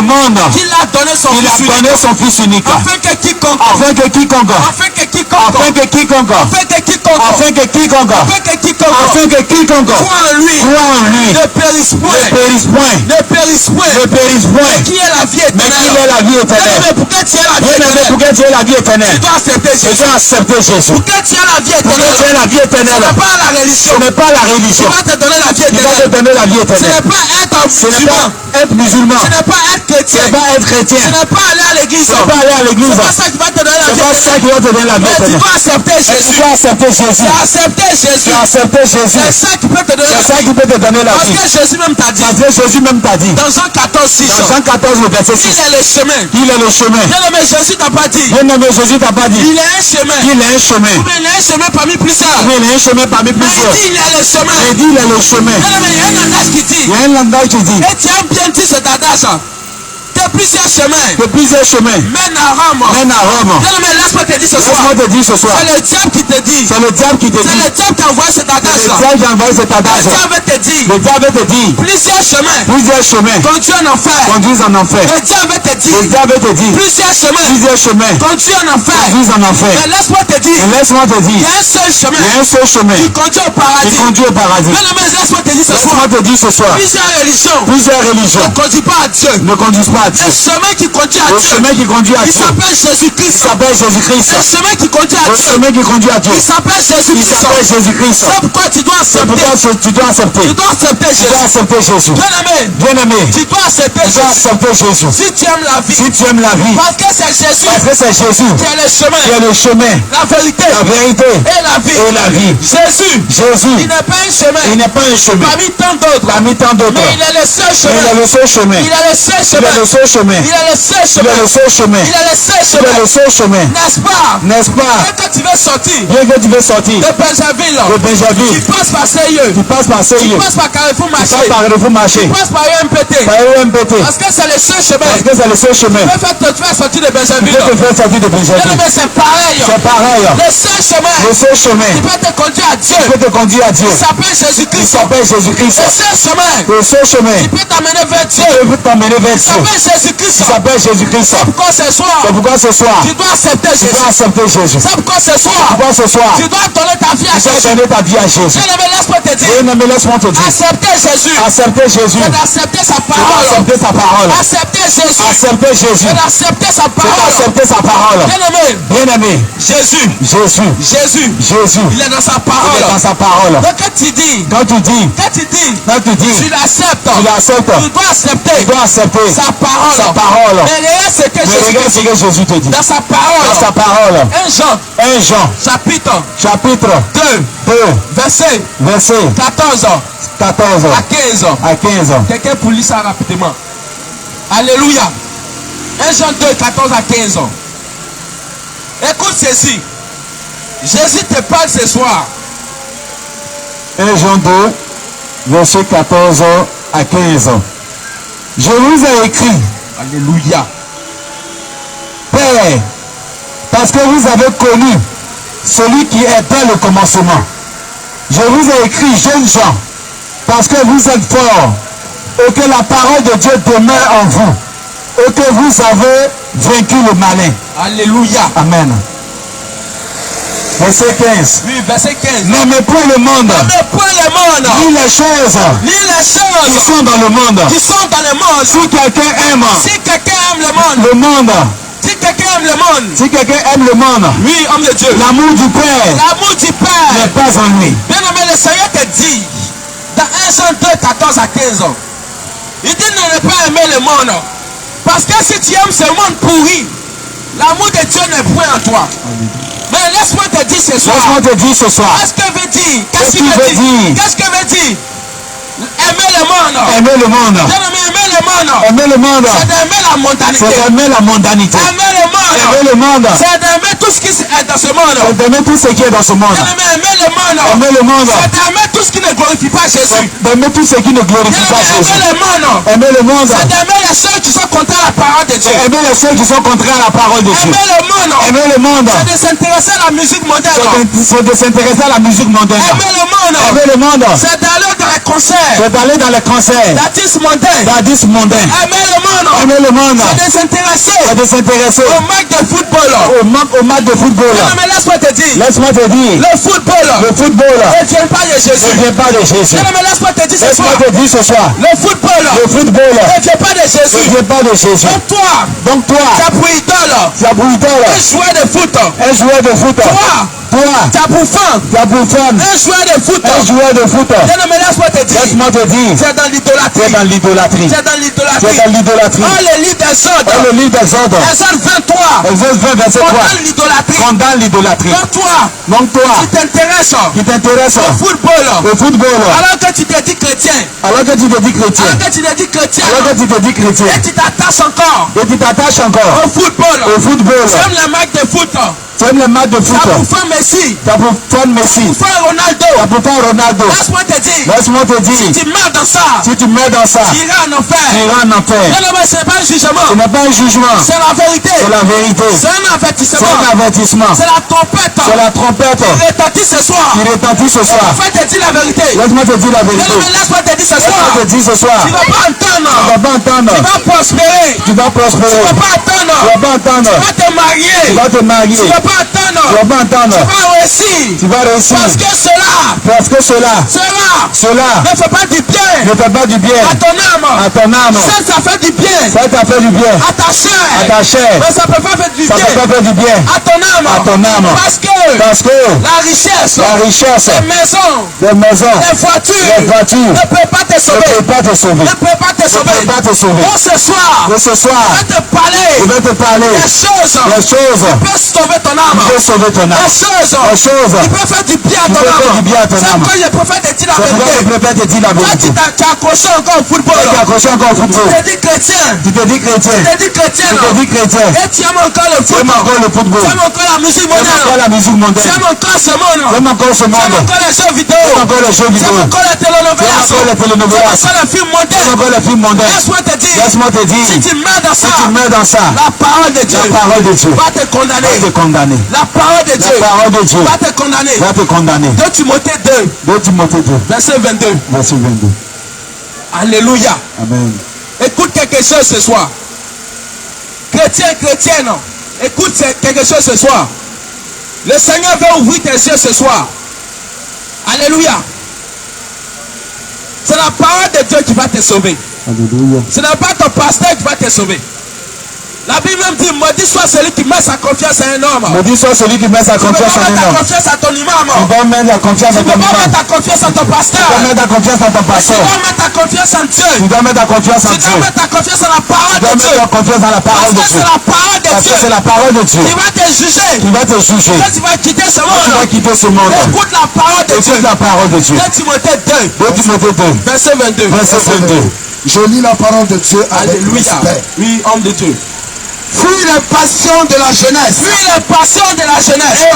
monde. Qu'il a donné son fils unique. Il a donné son fils unique. Afin que quiconque. Afin que quiconque. Afin que quiconque. Afin que quiconque. Afin que quiconque. Afin que quiconque. Afin que quiconque. Afin que quiconque. Croit en lui. Croit en lui. Ne périsse point. Ne périsse point. Ne périsse point. Ne périsse point. Mais qui est la vie éternelle. Mais qui est la vie éternelle. Mais pour que tu aies la vie éternelle. Pour que tu aies la vie éternelle. Tu dois accepter Jésus. Tu dois accepter Jésus. Pour que tu aies la vie éternelle. Pour que tu aies la vie éternelle. Ce n'est pas la religion. Ce n'est pas la religion. Qui va te donner la vie éternelle. Qui va te donner la vie éternelle. Ce n'est pas être musulman. Ce n'est pas être chrétien. Ce n'est pas être chrétien. Ce n'est pas être chrétien. Ce n'est pas aller à l'église. Ce n'est pas aller à l'église. C'est pas ça qui va te donner la vie éternelle. C'est pas ça qui va te donner la vie éternelle. Tu dois accepter Jésus. Tu dois accepter Jésus. Tu as accepté Jésus. Tu as accepté Jésus. C'est ça qui peut te donner la vie. C'est ça qui peut te donner la vie. Parce que Jésus même t'a dit. Parce que Jésus même t'a dit. Dans Jean 14, 6. Dans Jean 14, le verset 6. Il est le chemin. Il est le chemin. Bien aimé, Jésus t'a pas dit. Bien aimé, Jésus t'a pas dit. Il est un chemin. Il est un chemin. Ou bien il est un chemin parmi plusieurs. Il est un chemin parmi plusieurs. Il dit il est le chemin. Il dit il est le chemin. Bien aimé, il y a un langage qui dit. Il y a un langage qui dit. Et tu as bien dit cet adage. Que plusieurs chemins. Que plusieurs chemins. Mènent à Rome. Mènent à Rome. Bien aimé, laisse-moi te dire ce soir. Laisse-moi te dire ce soir. C'est le diable qui te dit. C'est le diable qui te dit. C'est le diable qui a envoyé cet adage. C'est le diable qui a envoyé cet adage. Le diable te dit. Le diable te dit. Plusieurs chemins. Plusieurs chemins. Conduisent en enfer. Conduisent en enfer. Le diable te dit. Le diable te dit. Plusieurs chemins. Plusieurs chemins. Conduisent en enfer. Conduisent en enfer. Mais laisse-moi te dire. Et laisse-moi te dire. Il y a un seul chemin. Il y a un seul chemin. Qui conduit au paradis. Qui conduit au paradis. Bien aimé, laisse-moi te dire ce soir. Laisse-moi te dire ce soir. Plusieurs religions. Plusieurs religions. Ne conduisent pas à Dieu. Ne conduisent pas à Dieu. Le chemin qui conduit à Le Dieu. chemin qui conduit à Il Dieu. s'appelle Jésus-Christ. Il s'appelle Jésus-Christ. Le chemin qui conduit à Le Dieu. chemin qui conduit à Dieu. Il s'appelle Il Jésus-Christ. s'appelle Jésus-Christ. C'est pourquoi tu dois C'est accepter. pourquoi tu dois accepter. Tu dois accepter Tu dois Jésus. accepter Jésus. Bien aimé. Bien aimé. Tu dois accepter Tu dois Jésus. accepter Jésus. Si tu aimes la vie. Si tu aimes la vie. Parce que c'est Jésus. Parce que c'est Jésus Qui est le chemin. qui est le chemin, La vérité. la vérité Et la vie. et la vie. Jésus. Jésus, Il n'est pas un chemin. il n'est pas un chemin Parmi tant d'autres. parmi tant d'autres. Mais il est le seul Mais chemin. il est le seul chemin. Il est le seul Il chemin. est le seul chemin. Il est le seul Il chemin. est le seul chemin. Il est le seul Il est chemin. le seul chemin. N'est-ce pas? N'est-ce pas? Et quand tu veux sortir Bien que tu veux sortir de Benjaville, de Benjaville, tu passes par Seyeux, tu passes par tu Seyeux, passes par Carrefour tu passes Marché, par Carrefour Marché, tu passes par UMPT. par UMPT. Parce que c'est le seul chemin. Parce que c'est le seul chemin. Tu peux te faire sortir de Tu Benjaville. peux te faire sortir de Benjaville. Mais c'est pareil. C'est pareil. Le seul chemin Le seul chemin qui peut te conduire à Dieu. qui peut te conduire à Dieu. Il s'appelle Il Jésus-Christ. s'appelle Jésus-Christ. Le seul chemin Le seul chemin qui peut t'amener vers Dieu. qui peut t'emmener vers Il Dieu. s'appelle Jésus-Christ. Il s'appelle Jésus-Christ. C'est pourquoi ce soir, C'est pourquoi ce soir, tu dois accepter tu dois Jésus. accepter Jésus. C'est pourquoi ce soir, Pourquoi ce soir, tu dois donner ta vie à à tu dois Jésus. donner ta vie à Jésus. Bien-aimé, laisse-moi te dire. Bien-aimé, laisse-moi te dire. Accepter Jésus. Accepter Jésus. C'est d'accepter sa C'est parole. d'accepter sa parole. Accepter Jésus. Accepter Jésus. C'est d'accepter sa C'est parole. d'accepter sa parole. Bien-aimé, Bien-aimé, Jésus. Jésus. Jésus. Jésus. Il est dans sa Il parole. est dans sa parole. Donc quand tu dis, Quand tu dis, tu l'acceptes. tu l'acceptes. Tu dois accepter Tu dois accepter sa parole. sa parole. Mais regarde ce que Mais Jésus regarde ce dit. que Jésus te dit. Dans sa Dans parole. sa parole. 1 Jean, 1 Jean, chapitre chapitre 2, 2, verset verset 14 14 à 15. à 15. Quelqu'un pour lire ça rapidement. Alléluia. 1 Jean 2, 14 à 15. Écoute ceci. Jésus te parle ce soir. 1 Jean 2, verset 14 à 15. Je vous ai écrit, Alléluia. Père, parce que vous avez connu celui qui est dans le commencement. Je vous ai écrit, jeunes gens, parce que vous êtes forts, et que la parole de Dieu demeure en vous, et que vous avez vaincu le malin. Alléluia. Amen. Verset 15. Oui, verset 15. N'aimez point le monde, Ne point le monde, ni les choses ni les qui choses sont dans le monde. qui sont dans le monde. Si quelqu'un aime Si quelqu'un aime le monde, le monde, si quelqu'un aime le monde, si quelqu'un aime le monde, oui, homme de Dieu, l'amour du Père l'amour du n'est Père. pas en lui. Bien aimé, le Seigneur te dit, dans 1 Jean 2, 14 à 15 ans, il dit ne pas aimer le monde. Parce que si tu aimes ce monde pourri, l'amour de Dieu n'est point en toi. Mais laisse-moi te dire ce soir. Laisse-moi te dire ce soir. Qu'est-ce que veut dire? Qu'est-ce qu'il veut dire? Qu'est-ce que veut dire? Aimer le monde. Aimer le monde. Bien aimé, aimer le monde. Aimer le monde. C'est d'aimer la mondanité. C'est aimer la mondanité. Aimer le monde. Aimer le monde. C'est d'aimer tout ce qui est dans ce monde. C'est d'aimer tout ce qui est dans ce monde. Bien aimé, aimer le monde. Aimer le monde. C'est d'aimer tout ce qui ne glorifie pas Jésus. D'aimer tout ce qui ne glorifie Bien pas aimé, Jésus. aimer le monde. Aimer le monde. C'est d'aimer les choses qui sont contraires à la parole de Dieu. C'est aimer les choses qui sont contraires à la parole de Dieu. Aimer le monde. Aimer le monde. C'est de s'intéresser à la musique moderne. C'est de s'intéresser à la musique mondaine. Aimer le monde. Aimer le monde. C'est d'aller dans les concerts. C'est d'aller dans les concerts. D'artistes mondains. D'artistes mondains. Aimer le monde. Aimer le monde. C'est de s'intéresser C'est de s'intéresser au match de football. au match de football. Non, mais laisse-moi te dire. Laisse-moi te dire. Le football Le football ne vient pas de ne Jésus. vient pas de Jésus. Non, mais laisse-moi te dire ce soir. Laisse-moi te dire ce soir. Le football Le football ne vient pas de ne Jésus. vient pas de Jésus. Donc toi, Donc toi, tu as pour idole tu as pour idole un joueur de foot. un joueur de foot. Toi, Toi, tu as pour femme tu as pour femme un joueur de foot. un joueur de foot. Non, mais laisse-moi te dire. Laisse-moi te dire. Tu es dans Tu es l'idolâtrie. dans l'idolâtrie. Tu es dans Tu es l'idolâtrie. dans l'idolâtrie. Oh, le livre d'Exode. Dans le livre d'Exode, Exode 23. Exode 20, verset 3. Condamne l'idolâtrie. Condamne l'idolâtrie. Donc toi, Donc toi, tu t'intéresses qui t'intéresse au football. au football, Alors que tu te dis chrétien. alors que tu te dis chrétien, Alors que tu te dis chrétien. alors que tu te dis chrétien, Et tu t'attaches encore et tu t'attaches encore au football. au football, Tu aimes les matchs de foot. tu aimes les matchs de Tu as pour foot, faire Messi. tu as pour faire Messi, Pour faire tu as Ronaldo. pour faire Ronaldo. Laisse-moi te dire. Laisse-moi te dire, Tu meurs dans ça. si tu mets dans ça, Tu iras en tu enfer. iras en enfer. Non, mais ce n'est pas un Ce jugement. n'est pas un jugement, C'est la vérité. c'est la vérité. C'est un C'est avertissement. un avertissement. C'est la trompette. C'est la trompette Retentis ce soir. qui retentit ce soir. En fait, te dis la vérité. Laisse-moi te dire la Non, vérité. mais laisse-moi te dire ce Laisse-moi soir. te dire ce soir. Tu ne vas pas entendre. Tu ne vas pas entendre. Tu vas prospérer. Tu vas prospérer. Tu ne vas pas Tu attendre. vas pas entendre. Tu vas te marier. Tu vas te marier. Tu ne vas pas attendre. Tu vas pas entendre. Tu vas réussir. Tu vas réussir. Parce que cela Cela ne fait pas du bien ne fait pas du bien à ton âme. à ton âme. Ça fait du bien Ça t'a fait du bien à ta chair. à ta chair. Mais ça ne peut pas faire du Ça bien ne peut pas faire du bien à ton âme. à ton âme. Parce que Parce que la richesse, la richesse les maisons, des maisons, les les voitures voitures ne peuvent pas te ne sauver. peuvent pas te sauver. Ne peuvent pas te Ne sauver. peuvent pas te sauver. Donc ce soir, Et ce soir, je vais te parler je vais te parler des choses des choses qui peuvent sauver ton âme. qui peuvent sauver ton âme. Des choses Des choses qui peuvent faire du bien à qui ton peuvent faire du âme. bien à ton C'est âme. quand le prophète te dit la C'est pourquoi vérité. le prophète te dit la Toi, vérité. tu as accroché encore au football. Tu as accroché encore au Tu football. te dis chrétien. Tu te dis chrétien. Tu te dis chrétien. Tu te dis chrétien. Et tu aimes encore le Tu aimes football. encore le football. Tu aimes encore la musique Tu aimes encore moderne. la musique Tu mondaine. aimes encore ce monde. Tu aimes encore ce Tu aimes monde. encore les jeux Tu vidéo. aimes encore les jeux Tu vidéo. aimes encore les Tu aimes telenovelas. encore les Tu aimes telenovelas. encore les films Tu aimes modernes. encore les films mondains. Laisse-moi te dire. Laisse-moi te dire, Si tu mets dans si ça, tu mets dans ça, la parole de Dieu la parole de Dieu va te condamner. va te condamner. La parole de Dieu La parole de Dieu va te condamner. va te condamner. 2 Timothée 2, 2 Timothée 2, verset 22. verset 22. Alléluia. Amen. Écoute quelque chose ce soir. Chrétien, chrétienne, écoute quelque chose ce soir. Le Seigneur veut ouvrir tes yeux ce soir. Alléluia. C'est la parole de Dieu qui va te sauver. Alléluia. Ce n'est pas ton pasteur qui va te sauver. La Bible même dit, maudit soit celui qui met sa confiance à un homme. Maudit soit celui qui met sa confiance à un homme. Tu ne peux pas mettre ta confiance à ton imam. Tu vas mettre la confiance à Tu ton ne peux pas imam. mettre ta confiance à ton pasteur. Tu dois mettre ta confiance à ton Tu pasteur. dois mettre ta confiance en Dieu. Tu dois mettre ta confiance en Tu Dieu. dois mettre ta confiance en la parole Tu de dois Dieu. mettre ta confiance dans la parole de Parce que Dieu. c'est la parole de Parce que Dieu c'est la parole de Dieu qui va te juger. qui va te juger. Quand tu vas quitter ce Tu vas monde, quitter ce monde. écoute la parole de Dieu. Écoute la parole de Dieu. 2 Timothée 2, 2 Timothée 2, verset 22. verset 22. Je lis la parole de Dieu avec Alléluia. respect. Oui, homme de Dieu. Fuis les passions de la jeunesse. Fuis les passions de la jeunesse. Et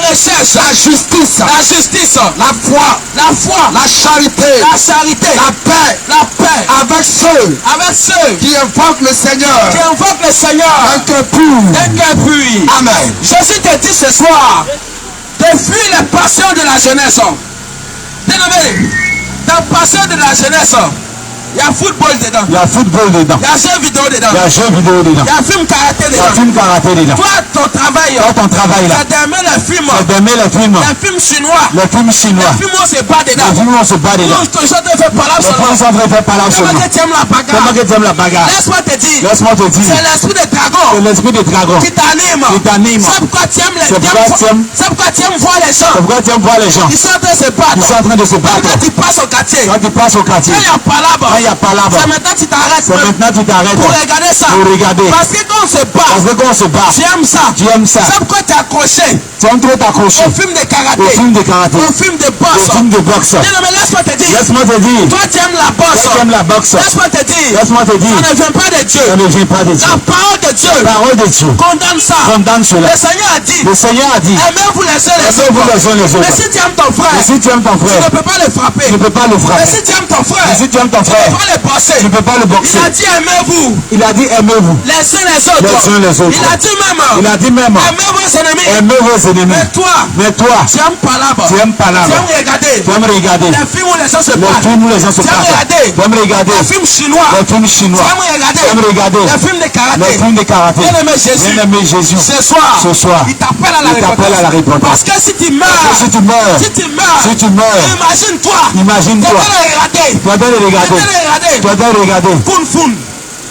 recherche la justice, la justice, la foi, la charité, la charité, la paix avec ceux qui invoquent le Seigneur qui invoquent le Seigneur d'un cœur pur. d'un cœur pur. Amen. Jésus te dit ce soir de fuir les passions de la jeunesse. Bien-aimé, dans passion de la jeunesse, il y a football dedans. Il y a football dedans. Il y a jeux vidéo dedans. Il y a jeux vidéo dedans. Il y a film karaté Il y a dedans. film karaté dedans. Toi, ton travail, Toi, ton travail là, c'est d'aimer les films. c'est d'aimer les films. Les films chinois. Les films chinois. Les films où on se bat dedans. Les films où on se bat dedans. Nous, je te fais parler Les films seulement. sont très par là Comment seulement. que tu aimes la Comment bagarre? que tu aimes la bagarre? Laisse-moi te dire. Laisse-moi te dire. C'est l'esprit de C'est dragon l'esprit des dragons qui t'anime. qui t'anime. C'est pourquoi tu aimes les C'est pourquoi tu aimes- C'est pourquoi tu aimes voir les gens. C'est pourquoi tu aimes voir les gens. Ils sont en train de se battre. Ils sont en train de se battre. Quand tu passes au quartier, Quand tu passes au quartier, quand il n'y a pas là-bas, quand il n'y a pas là-bas, c'est maintenant que tu t'arrêtes c'est maintenant que tu t'arrêtes pour regarder ça. pour regarder. Parce que quand on se bat, Parce que quand on se bat, tu aimes ça. tu aimes ça. C'est pourquoi tu es accroché Tu aimes trop t'accrocher au film de karaté, au film de karaté, au film de au boxe. film de boxe. Non, mais laisse-moi te dire. Laisse-moi te dire. Toi, tu aimes la boxe. Toi qui aimes la boxe, Laisse-moi te dire. laisse-moi te Ça dire, ne vient pas de Dieu. ça ne vient pas de Dieu. La parole de Dieu La parole de Dieu condamne ça. condamne cela. Le Seigneur a dit, Le Seigneur a dit, aimez-vous les uns les aimez-vous autres. les uns les Mais autres. si tu aimes ton frère, Et si tu aimes ton tu frère, ne peux pas le frapper. tu ne peux pas le Mais frapper. si tu aimes ton frère, Et si tu aimes ton tu ne frère, peux pas le bosser. tu ne peux pas le Il boxer. a dit aimez-vous Il a dit aimez-vous les uns les autres. les uns les autres. Il a dit même Il a dit même aimez vos ennemis. aimez vos ennemis. Mais toi, Mais toi, tu aimes pas là-bas. tu aimes pas Tu là-bas. aimes regarder Tu aimes regarder les films où les gens se les battent. films où les gens se Tu aimes battent. regarder Tu aimes regarder les films chinois. les films Tu chinois. aimes regarder Tu aimes regarder les films de les karaté. films de karaté. Bien-aimé Jésus, Bien-aimé Jésus, ce soir, ce soir, il t'appelle à la il t'appelle à la repentance. repentance. Parce que si tu Parce meurs, que si tu meurs, si tu meurs, si tu meurs, imagine-toi, imagine-toi, tu vas regarder, tu dois le regarder, tu dois le regarder, Kung Fu.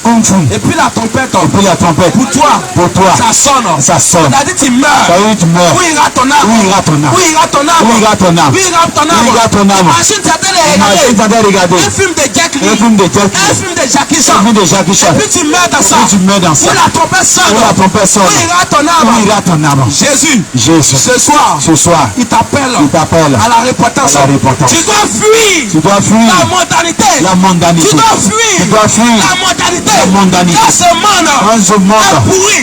Kung Fu, Et puis la tempête, et puis la tempête, pour toi, pour toi, ça sonne. ça sonne. C'est-à-dire tu meurs. Ça veut dire tu meurs. Où ira ton âme? Où ira ton âme? Où ira ton âme? Où ira ton âme? Où ira ton âme? Où ira ton âme? Imagine tu as Imagine, tu regarder dois regarder un film de Jack Lee, un film de Jack un Lee, film de Jackie un Chan. film de Jackie Chan, Et puis tu meurs dans ça. et tu meurs dans ça. Où la tempête sonne. Où la tempête sonne. Où ira ton Où âme? ira ton âme? Jésus, Jésus, ce soir, ce soir, il t'appelle il t'appelle à la repentance. à la repentance. Tu dois fuir Tu dois fuir la mondanité. la mondanité. Tu dois Tu fuir dois fuir la mondanité. la mondanité. Dans ce monde Dans ce monde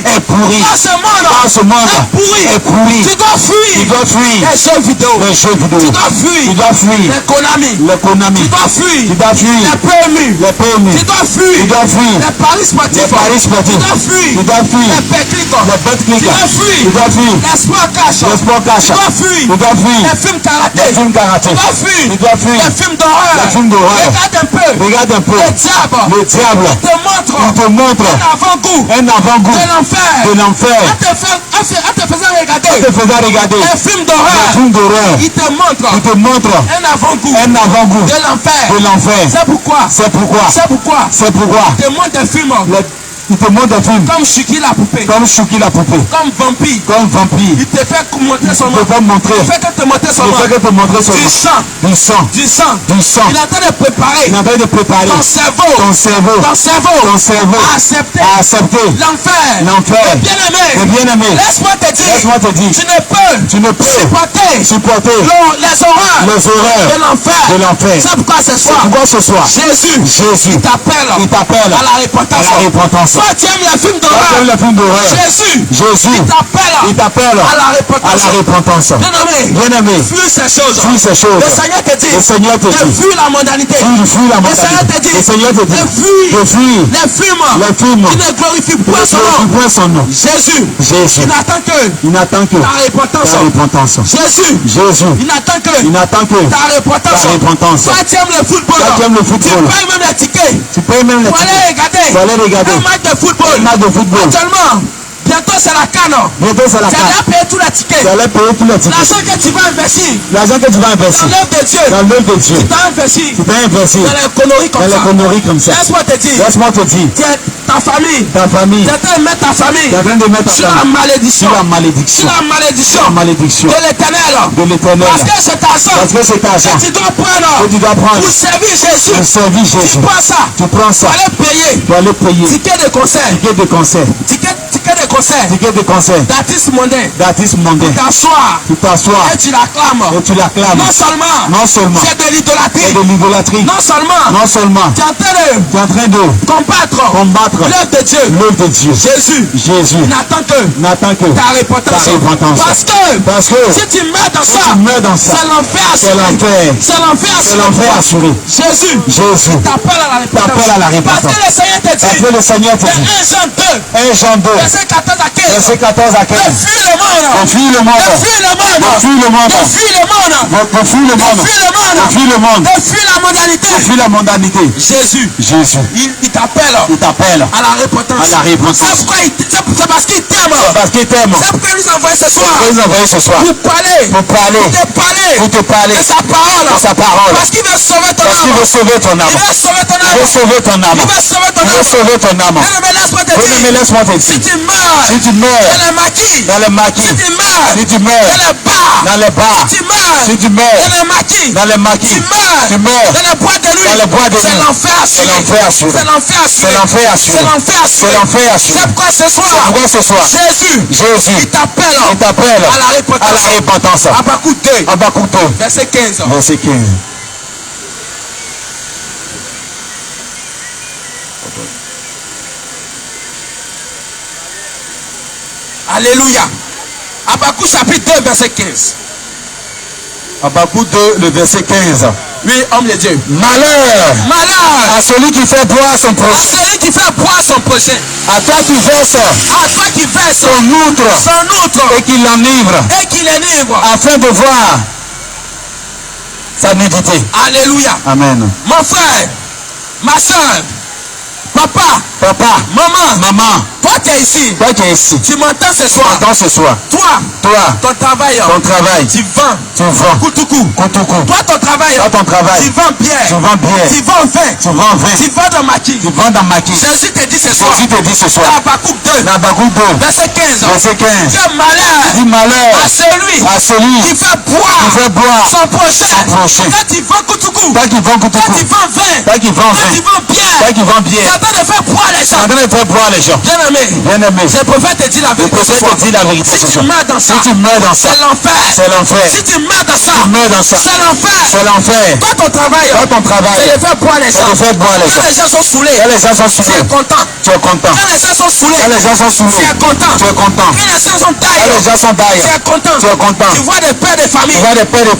est pourri. Dans ce monde Dans ce monde est pourri. est pourri. Tu dois fuir Tu dois fuir les jeux vidéo. les jeux vidéo. Tu dois fuir Tu dois fuir les Konami. les Konami. Tu dois fuir Tu dois fuir les PMU. les PMU. Tu dois Tu fuir dois fuir les paris sportifs. les paris sportifs. Tu dois fuir Tu dois fuir les Betclic. les Betclic. Tu dois Tu fuir dois fuir les sport cash. les sport cash. Tu dois fuir Tu dois fuir les films karaté. les films karaté. Tu dois fuir Tu dois fuir les films d'horreur. les films d'horreur. Regarde un peu. Regarde un peu Le diable le diable. te montre Il te montre un avant-goût un avant-goût de l'enfer. de l'enfer. En te faisant Il regarder te faisait regarder un film un d'horreur, film d'horreur. il te montre Il te montre un avant-goût un avant-goût de l'enfer. de l'enfer. C'est pourquoi C'est pourquoi il te montre des films il te montre un film comme Chucky la poupée, comme Chucky la poupée, comme Vampire. comme vampire. Il te fait montrer son Il nom. te fait montrer, Il fait que te montrer son il nom. fait que te montrer son Du sang, du sang, du sang. du sang. Il est en train de préparer Il est en train de préparer ton cerveau, ton cerveau ton cerveau à à accepter accepter l'enfer. l'enfer. Bien Et aimé, bien aimé, laisse-moi te dire, laisse-moi te dire, tu ne peux supporter supporter les horreurs les horreurs de l'enfer. de l'enfer. C'est pourquoi ce C'est soir, pourquoi ce soir, Jésus il t'appelle t'appelle à la à repentance. la repentance. Toi, tu aimes les films Comme d'horreur. le film d'horreur, Jésus Jésus il t'appelle à la à repentance. la repentance. Bien aimé, Bien-aimé, fuis ces choses. fuis ces choses. Le Seigneur te dit Le Seigneur te de dit, fuir la mondanité. fuis la Le Seigneur te mondanité. dit Le Seigneur te de dit fuir de fuir les films les films qui ne glorifient qui point ne son nom. glorifient point son nom. Jésus, Jésus, il n'attend que il n'attend que ta repentance. ta repentance. Jésus, Jésus, il n'attend que il n'attend que ta repentance. ta repentance. Toi, tu aimes le football. Toi, tu aimes le Tu football. payes même les tickets Tu peux même les pour aller regarder Pour aller regarder un match de football. un match de football. Actuellement, Bientôt c'est la canne. Bientôt c'est la Tu canne. allais payer tous les tickets. Tu allais payer tous les tickets. L'argent que tu vas investir. L'argent que tu vas investir. Dans l'œuvre de Dieu. Dans l'œuvre de Dieu. Tu t'as investi. Tu t'as investi. Dans les conneries comme Dans ça. les conneries comme ça. Laisse-moi te dire. Laisse-moi te dire. Ta famille. Ta famille. Tu es en train de mettre ta famille. Tu es en train de mettre ta sur la famille. malédiction. Sur la malédiction. Sur la malédiction. La malédiction. De l'éternel. De l'éternel. Parce que c'est argent. Parce que c'est argent. Que tu dois prendre. Que tu dois prendre. Pour servir Jésus. Pour servir Jésus. Tu prends ça. Tu prends ça. Tu vas aller payer. Tu vas aller payer. Ticket de concert. Ticket de concert. Ticket de concert. Ticket de concert. D'artiste mondain. D'artiste mondain. T'asseoir. Tu t'assois. Et tu l'acclames. Et tu l'acclames. Non seulement. Non seulement. C'est de l'idolâtrie. C'est de l'idolâtrie. Non seulement. Non seulement. Tu es en train de combattre l'œuvre de Dieu. L'œuvre de Dieu. Jésus n'attend que ta repentance. Parce que si tu meurs dans ça, c'est l'enfer assuré. C'est l'enfer assuré. Jésus t'appelle à la repentance. Parce que le Seigneur te dit. 1 Jean 2. Verset 14 à 15. Verset 14 à 15. Fuis le monde. Fuis le monde. Fuis le monde. Fuis le monde. Fuis le monde. Fuis le monde. Fuis le monde. Fuis la mondialité. Fuis la mondialité. Jésus. Il t'appelle à la repentance. C'est parce qu'il t'aime. C'est pourquoi il nous a envoyé ce soir. Pour te parler. De sa parole. Parce qu'il veut sauver ton âme. Il veut sauver ton âme. Laisse-moi te dire. Si tu meurs dans le maquis. Si tu meurs dans les bars. Si tu meurs dans les maquis. Tu meurs dans les bois de nuit. C'est l'enfer assuré. C'est pourquoi ce soir. Jésus il t'appelle à la repentance. Habakkuk 2. Verset 15. Alléluia. Habakkuk chapitre 2 verset 15. Habakkuk 2 le verset 15. Oui, homme de Dieu. Malheur à celui qui fait boire son prochain. À toi qui verse son outre et qui l'enivre. Afin de voir sa nudité. Alléluia. Amen. Mon frère, ma soeur, papa, maman, toi qui es ici. Tu m'entends ce soir. Toi, ton travail. Tu vends. Koutoukou. Toi, ton travail. Tu vends bière. Tu vends vin. Tu vends dans maquis. Jésus te dit ce soir. Habakkuk 2. Verset 15. Que malheur à celui qui fait boire son prochain. Quand tu vends koutoukou. Quand tu vends vin. Quand tu vends bière. Tu es en train de faire boire les gens. Bien-aimé. Le prophète te dit la vérité. Si tu meurs dans ça, c'est l'enfer. Si tu meurs dans ça, c'est l'enfer. Toi ton travail, c'est de faire boire les gens. Quand les gens sont saoulés, tu es content. Quand les gens sont saoulés, tu es content. Quand les gens sont taillés, tu es content. Tu vois des pères de famille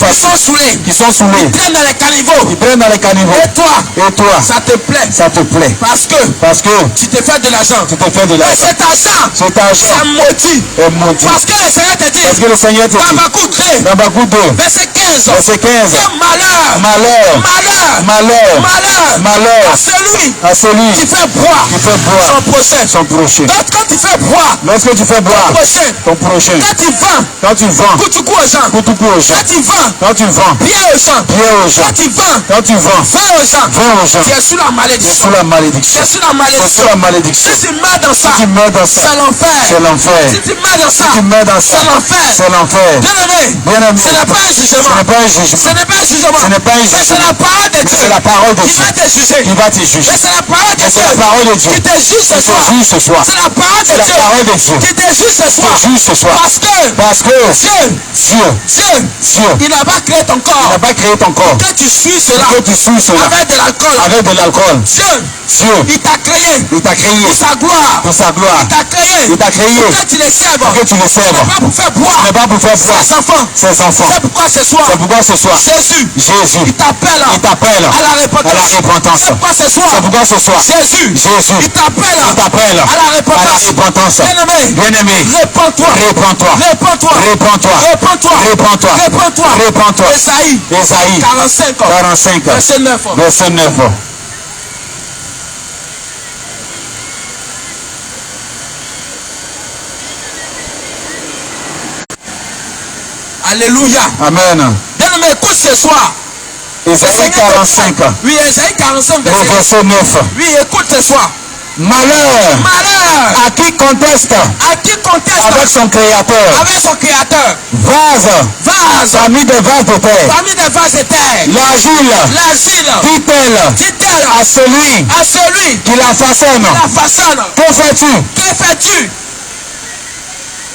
qui sont saoulés. Ils traînent dans les caniveaux. Et toi, ça te plaît. Parce que tu te fais de l'argent. Et cet argent, c'est maudit. Parce que le Seigneur te dit, dans Habakkuk 2, verset 15, que malheur à celui qui fait boire son prochain. Lorsque tu fais boire ton prochain, quand tu vends koutoukou aux gens, quand tu vends bière aux gens, quand tu vends vin aux gens, tu es sous la malédiction. Si tu meurs dans ça, c'est l'enfer. Si tu meurs dans ça, c'est l'enfer. Bien-aimé, ce n'est pas un jugement. Mais c'est la parole de Dieu qui va te juger. Mais c'est la parole de Dieu qui te juge ce soir. C'est la parole de Dieu qui te juge ce soir. Parce que Dieu, il n'a pas créé ton corps. Que tu suis cela avec de l'alcool. Dieu, il t'a créé pour sa gloire. Il t'a créé pour que tu le serves. Ce n'est pas pour faire boire ses enfants. C'est pourquoi ce soir, Jésus, il t'appelle à la repentance. C'est pourquoi ce soir, Jésus, il t'appelle à la repentance. Bien-aimé, répands-toi. Ésaïe 45, verset 9. Alléluia. Amen. Bien-aimé, écoute ce soir. Ésaïe 45. Oui, Ésaïe 45, verset 9. Oui, écoute ce soir. Malheur. Malheur. À qui conteste. À qui conteste. Avec son créateur. Avec son créateur. Vase. Vase. Parmi des vases de terre. Parmi des vases de terre. L'asile. L'asile. Dit-elle. Dit-elle. À celui. À celui. Qui la façonne. Qui la façonne. Que fais-tu? Que fais-tu?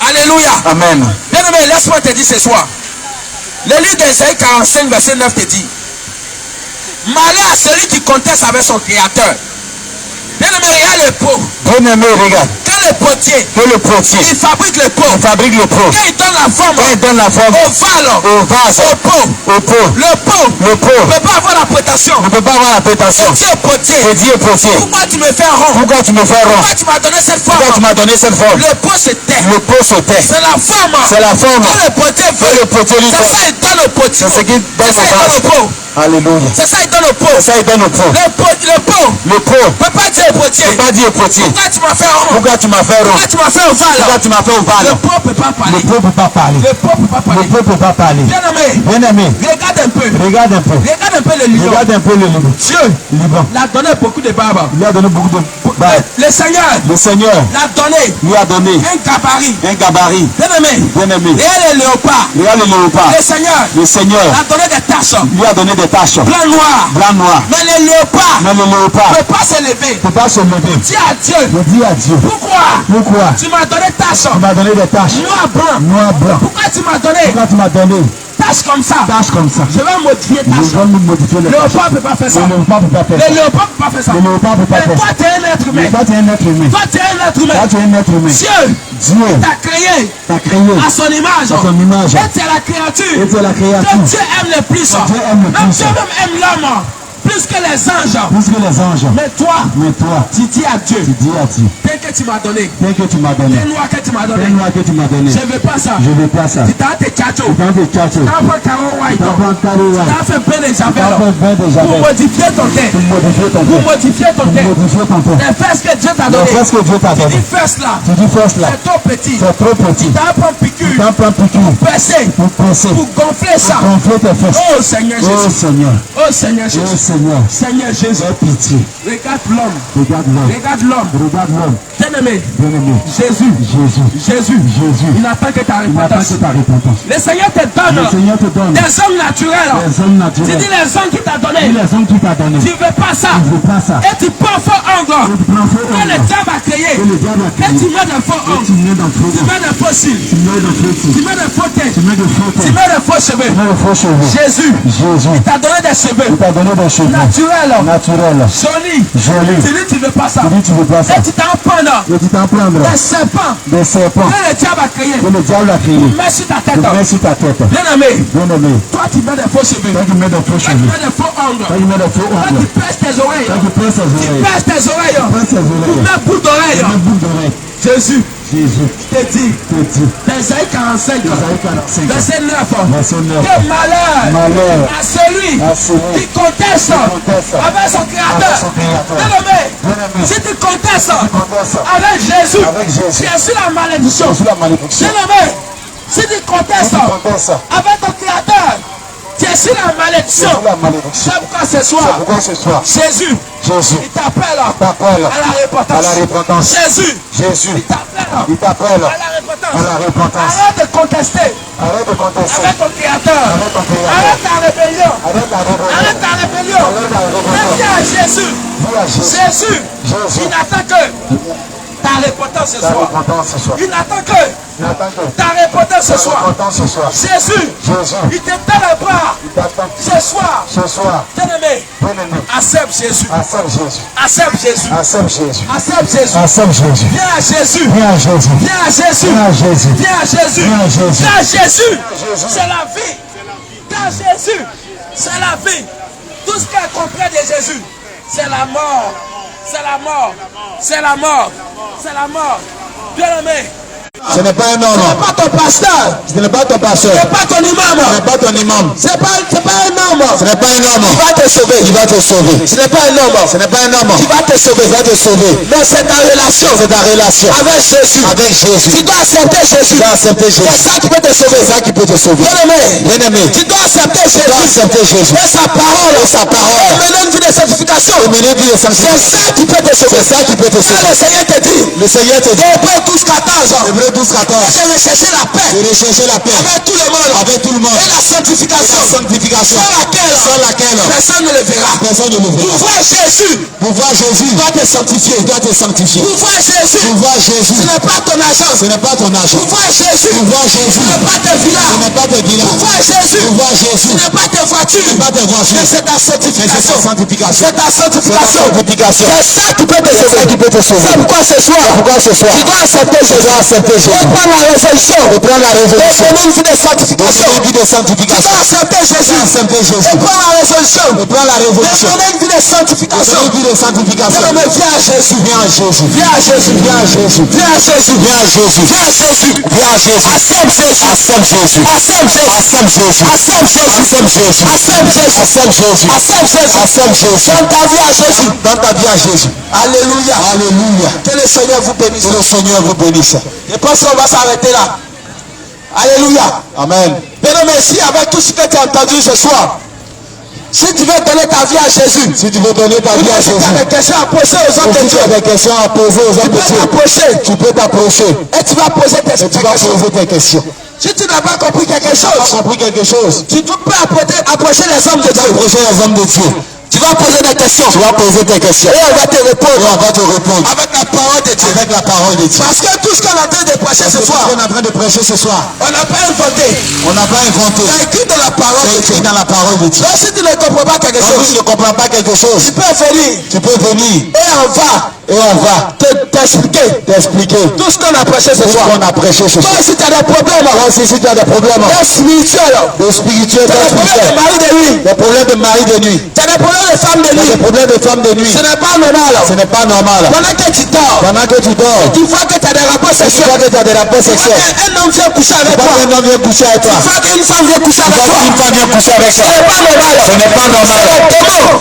Alléluia. Amen. Bien-aimé, laisse-moi te dire ce soir. Le livre d'Ésaïe 45, verset 9 te dit: malheur à celui qui conteste avec son créateur. Bien-aimé, regarde le pot. Bien-aimé, regarde. Quand le potier, il fabrique le pot. Il fabrique le pot. Quand il donne la forme, au vase, au pot. Le pot ne peut pas avoir la prétention. C'est Dieu potier. Pourquoi tu me fais rond? Pourquoi tu m'as donné cette forme? Le pot se tait. C'est la forme. Quand le potier veut, c'est ça il donne au potier. C'est ça il donne au pot. Alléluia. C'est ça il donne au pot. Le pot ne peut pas dire au potier. Pourquoi tu m'as fait rond? Pourquoi tu m'as fait ovale? Le pot ne peut pas parler. Le pot ne peut pas parler. Bien-aimé, regarde un peu. Regarde un peu le lion. Dieu l'a donné beaucoup de barbes. Le Seigneur l'a donné un gabarit. Bien-aimé. Et le léopard. Le Seigneur l'a donné des taches. Blanc noir. Mais le léopard ne peut pas se lever. Dis à Dieu. Pourquoi? Tu m'as donné des taches. Noir blanc. Pourquoi tu m'as donné tâche comme ça? Je vais modifier tâche. Le léopard ne peut pas faire ça. Le léopard ne peut pas faire ça. Mais toi tu es un être humain. Toi tu es un être humain. Dieu t'a créé à son image. Et tu es la créature que Dieu aime le plus. Même Dieu aime l'homme plus que les anges. Mais toi, tu dis à Dieu. Tel que tu m'as donné. Tel noir que tu m'as donné. Je ne veux pas ça. Tu t'as fait tchatcho. Tu t'as fait carreau white. Tu t'as fait ben de javel. Pour modifier ton teint. Les fesses que Dieu t'a donné. Tu dis fesses là. C'est trop petit. Tu t'as pris piqûre. Pour percer. Pour gonfler ça. Oh Seigneur Jésus. Seigneur Jésus, pitié. Regarde l'homme. Bien-aimé. Jésus. Il n'attend que ta repentance. Le Seigneur te donne des hommes naturels. Tu dis les hommes qui t'a donné. Tu veux pas ça. Et tu prends faux ongles. Que le diable a créé. Et tu mets des faux ongles. Tu mets des faux cils. Tu mets des faux têtes. Tu mets des faux cheveux. Jésus. Il t'a donné des cheveux. Naturel. Joli. Tu dis tu veux pas ça. Et tu t'en prends. Des serpents. Que le diable a créé. Mets sur ta tête. Bien-aimé. Toi tu mets des faux cheveux. Toi tu mets des faux ongles. Toi tu pèses tes oreilles. Tu pèses tes oreilles. Tu mets boule d'oreille. Jésus te dit, Ésaïe 45, verset 9, que malheur à celui qui conteste avec son créateur. Bien-aimé, si tu contestes avec Jésus, tu es sur la malédiction. Bien-aimé, si tu contestes avec ton créateur, tu es sur la malédiction. C'est pourquoi ce soir, Jésus, il t'appelle à la repentance. Jésus, il t'appelle à la repentance. Arrête de contester avec ton créateur. Arrête ta rébellion. Merci à Jésus. Il n'attend que ta repentance ce soir. Il n'attend que ta repentance ce soir. Jésus, il te donne un bras ce soir. Bien-aimé, accepte Jésus. Viens à Jésus. C'est la vie. Dans Jésus, c'est la vie. Tout ce qu'elle comprend de Jésus, c'est la mort. Bien-aimé, Ce n'est pas un homme. Ce n'est pas ton pasteur. Ce n'est pas ton pasteur. Ce n'est pas ton imam. Ce n'est pas ton imam. C'est pas un homme. Ce n'est pas un homme. Qui va te sauver. Qui va te sauver. Ce n'est pas un homme. Ce n'est pas un homme. Qui va te sauver. Qui va te sauver. Mais c'est ta relation. C'est ta relation. Avec Jésus. Avec Jésus. Tu dois accepter Jésus. Tu dois accepter Jésus. C'est ça qui peut te sauver. C'est ça qui peut te sauver. Bien-aimé. Tu dois accepter Jésus. Tu dois accepter Jésus. Et sa parole. Et sa parole. Et mener une vie de sanctification. Et mener une vie de sanctification. C'est ça qui peut te sauver. C'est ça qui peut te sauver. Le Seigneur te dit. Le Seigneur te dit. Hébreux 12-14. Hébreux 12-14. De rechercher la paix. De rechercher la paix. Avec tout le monde. Avec tout le monde. Et la sanctification. Et la sanctification. Sans laquelle personne ne le verra. Personne ne le verra. Pour voir Jésus. Pour voir Jésus. Tu dois te sanctifier. Tu dois te sanctifier. Pour voir Jésus. Pour voir Jésus. Ce n'est pas ton argent. Ce n'est pas ton argent. Pour voir Jésus. Pour voir Jésus. Ce n'est pas tes villas. Ce n'est pas tes villas. Pour voir Jésus. Pour voir Jésus. Ce n'est pas tes voitures. Ce n'est pas tes voitures. C'est ta sanctification. C'est ta sanctification. C'est ta sanctification. C'est ça qui peut te sauver. C'est ça qui peut te sauver. C'est pourquoi ce soir. Tu dois accepter Jésus. Tu dois accepter Jésus. Et prendre la résolution. Et prendre la résolution. Et une vie de sanctification. Une vie de sanctification. Tu dois accepter Jésus. Accepter Jésus. Et prendre la résolution. Et prendre la résolution. Et une vie de sanctification. Une vie de sanctification. Mais viens à Jésus. Viens à Jésus. Viens à Jésus. Viens à Jésus. Viens à Jésus. Viens à Jésus. Viens à Jésus. Viens à Jésus. Accepte Jésus. Accepte Jésus. Accepte Jésus. Accepte Jésus. Accepte Jésus. Accepte Jésus. Accepte Jésus. Accepte Jésus. Accepte Jésus. Accepte Jésus. Donne ta vie à Jésus. Donne ta vie à Jésus. Alléluia. Alléluia. Que le Seigneur vous bénisse. Que le Seigneur vous bénisse. Je pense qu'on va s'arrêter là. Alléluia. Amen. Bien merci avec tout ce que tu as entendu ce soir. Si tu veux donner ta vie à Jésus, Si tu veux donner ta vie à si tu Jésus, as des questions à poser aux hommes si de tu as Dieu, des questions à poser aux hommes de tu peux Dieu, t'approcher tu peux t'approcher et tu vas poser tes et tu vas questions. poser tes questions. Si tu n'as pas compris quelque Tu as chose, compris quelque chose? tu peux approcher les hommes de Dieu. Approcher les hommes de Dieu. Tu vas poser des questions. Tu vas poser tes questions. Et on va te Et répondre on va te répondre avec la parole de Dieu. avec la parole de Dieu. Parce que tout ce qu'on est en train de prêcher ce C'est ce soir, qu'on est en train de prêcher ce soir. on n'a pas inventé. On n'a pas inventé. C'est écrit dans la parole C'est de Dieu. écrit dans la parole de Dieu. Donc si tu ne comprends pas quelque Donc, si chose, tu ne comprends pas quelque chose, tu peux venir tu peux venir et on va t'expliquer tout ce qu'on a prêché ce tout ce soir. qu'on a prêché ce soir. Donc si tu as des problèmes, Toi aussi, si tu as des problèmes spirituels, de spirituel, tu as des problèmes de mari de nuit, des problèmes de mari de nuit, tu as des problèmes de femme de des nuit, problèmes de femme de nuit, ce n'est pas normal. ce n'est pas normal. Pendant que tu dors, Pendant que tu dors, tu vois que tu as des rapports tu vois sexuels. que tu as des rapports Tu vois sexuels. qu'un homme vient coucher avec Tu vois toi. qu'un homme vient coucher avec toi. Tu vois qu'une femme vient coucher Tu avec vois toi. qu'une femme vient coucher avec Ce toi. n'est pas normal. Ce n'est pas normal.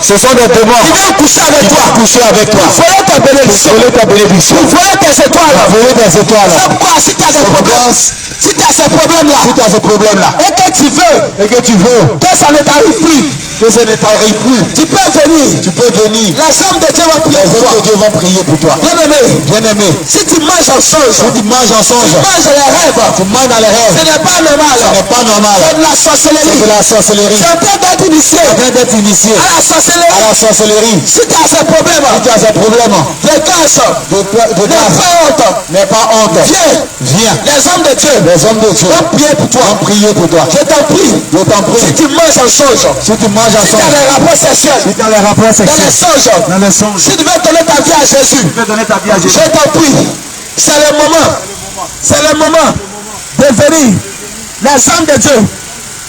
Ce sont des démons Il vient coucher avec qui toi. vont coucher avec toi. Voyez ta bénédiction. Voler ta bénédiction. Voyez tes étoiles. Voler tes étoiles. C'est pourquoi si tu as des problèmes, si tu as ces problèmes-là, Si tu as ce problème-là et que tu veux et que tu veux que ça ne t'arrive plus, que ce ne t'arrive plus, tu peux venir. tu peux venir. Les hommes de Dieu vont prier Les pour toi. hommes de Dieu vont prier pour toi. Bien-aimé, Bien-aimé, si tu manges en songe, si tu manges en songe, tu manges les rêves, tu manges dans les ce rêves, n'est pas normal. ce n'est pas normal. C'est de la C'est sorcellerie. de la sorcellerie. Tu es en train d'être initié Tu es en train d'être initié à la à sorcellerie. la sorcellerie. Si tu as ces problèmes, Si tu as ce problème de grâce, de de grâce, honte, n'aie pas honte. viens. Viens. Les hommes de Dieu Les hommes de Dieu vont prier pour toi. vont prier pour toi. Je t'en prie. Je t'en Si prie. tu manges en songe, Si tu manges en si tu as songe, des rapports sexuels, si tu as les rapports dans les sexuels, songes, dans les songes, si tu veux donner ta vie à Jésus, tu peux donner ta vie à Jésus. je t'en prie. C'est le moment. C'est le moment de venir. Les hommes de Dieu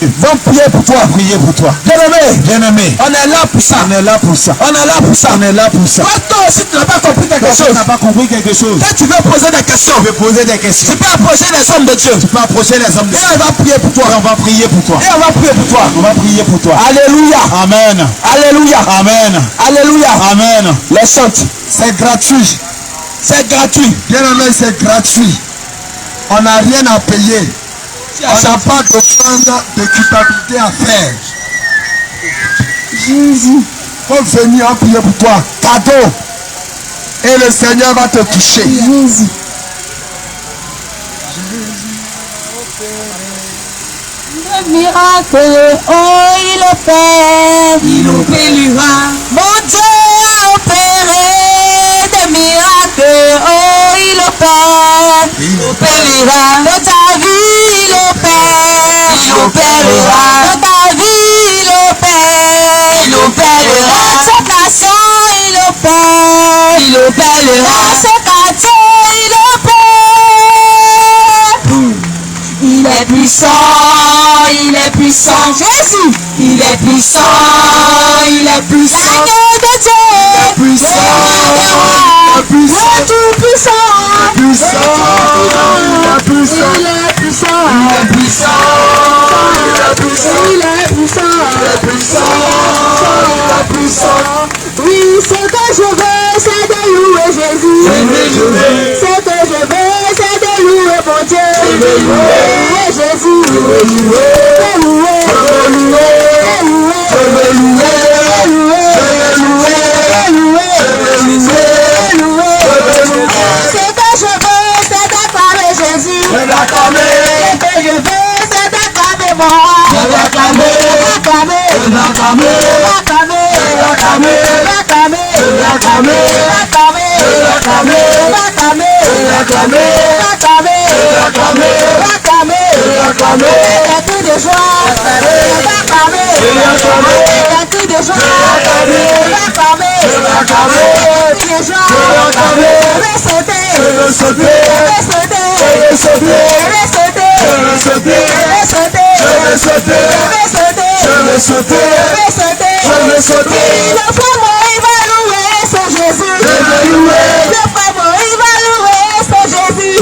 vont prier pour toi. Prier pour toi. Bien-aimé, Bien-aimé, on est là pour ça. on est là pour ça. On est là pour ça. On est là pour ça. Toi aussi, tu n'as pas compris quelque Toi, tu chose. n'as pas compris quelque chose. Quand tu veux poser des questions, Tu veux poser des questions. tu peux approcher les hommes de Dieu. Tu peux approcher les hommes de Et Dieu. on va prier pour toi. Et on va prier pour toi. Et on va prier pour toi. On va prier pour toi. Alléluia. Amen. Alléluia. Amen. Alléluia. Amen. Les chants. C'est gratuit. C'est gratuit. Bien aimé, c'est gratuit. On n'a rien à payer. On n'a pas de prendre de culpabilité à faire. Jésus. Faut venir en prier pour toi. Cadeau. Et le Seigneur va te toucher. Jésus. Le miracle, oh il opère, Il opérera. mon Dieu a opéré des miracles, oh il opère, Il opérera. dans ta vie il opère, Il opérera. dans ta vie il opère, Il opérera. dans cette nation il opère, Il opérera. dans ce quartier il opère. Il est puissant, il est puissant, Jésus. Il est puissant. Il est puissant. L'agneau de Dieu, Puissant. le roi des rois, Puissant. le tout puissant, Puissant. Oui, ce que je veux, c'est de louer Jésus. Ce que je veux, c'est de louer mon Dieu. Louer Jésus. Je veux Ce que je veux, c'est d'acclamer Jésus. Ce que je veux, c'est d'acclamer mon Le frère Moïse va louer son Jésus. Le frère Moïse va louer son Jésus.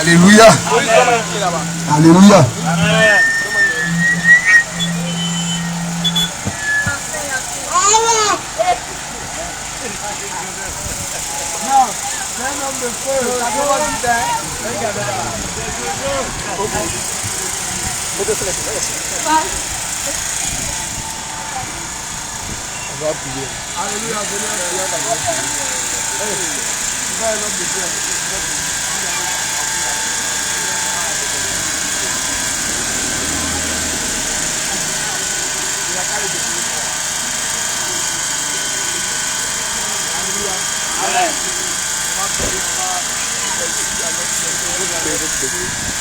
Alléluia. Alléluia. Amen.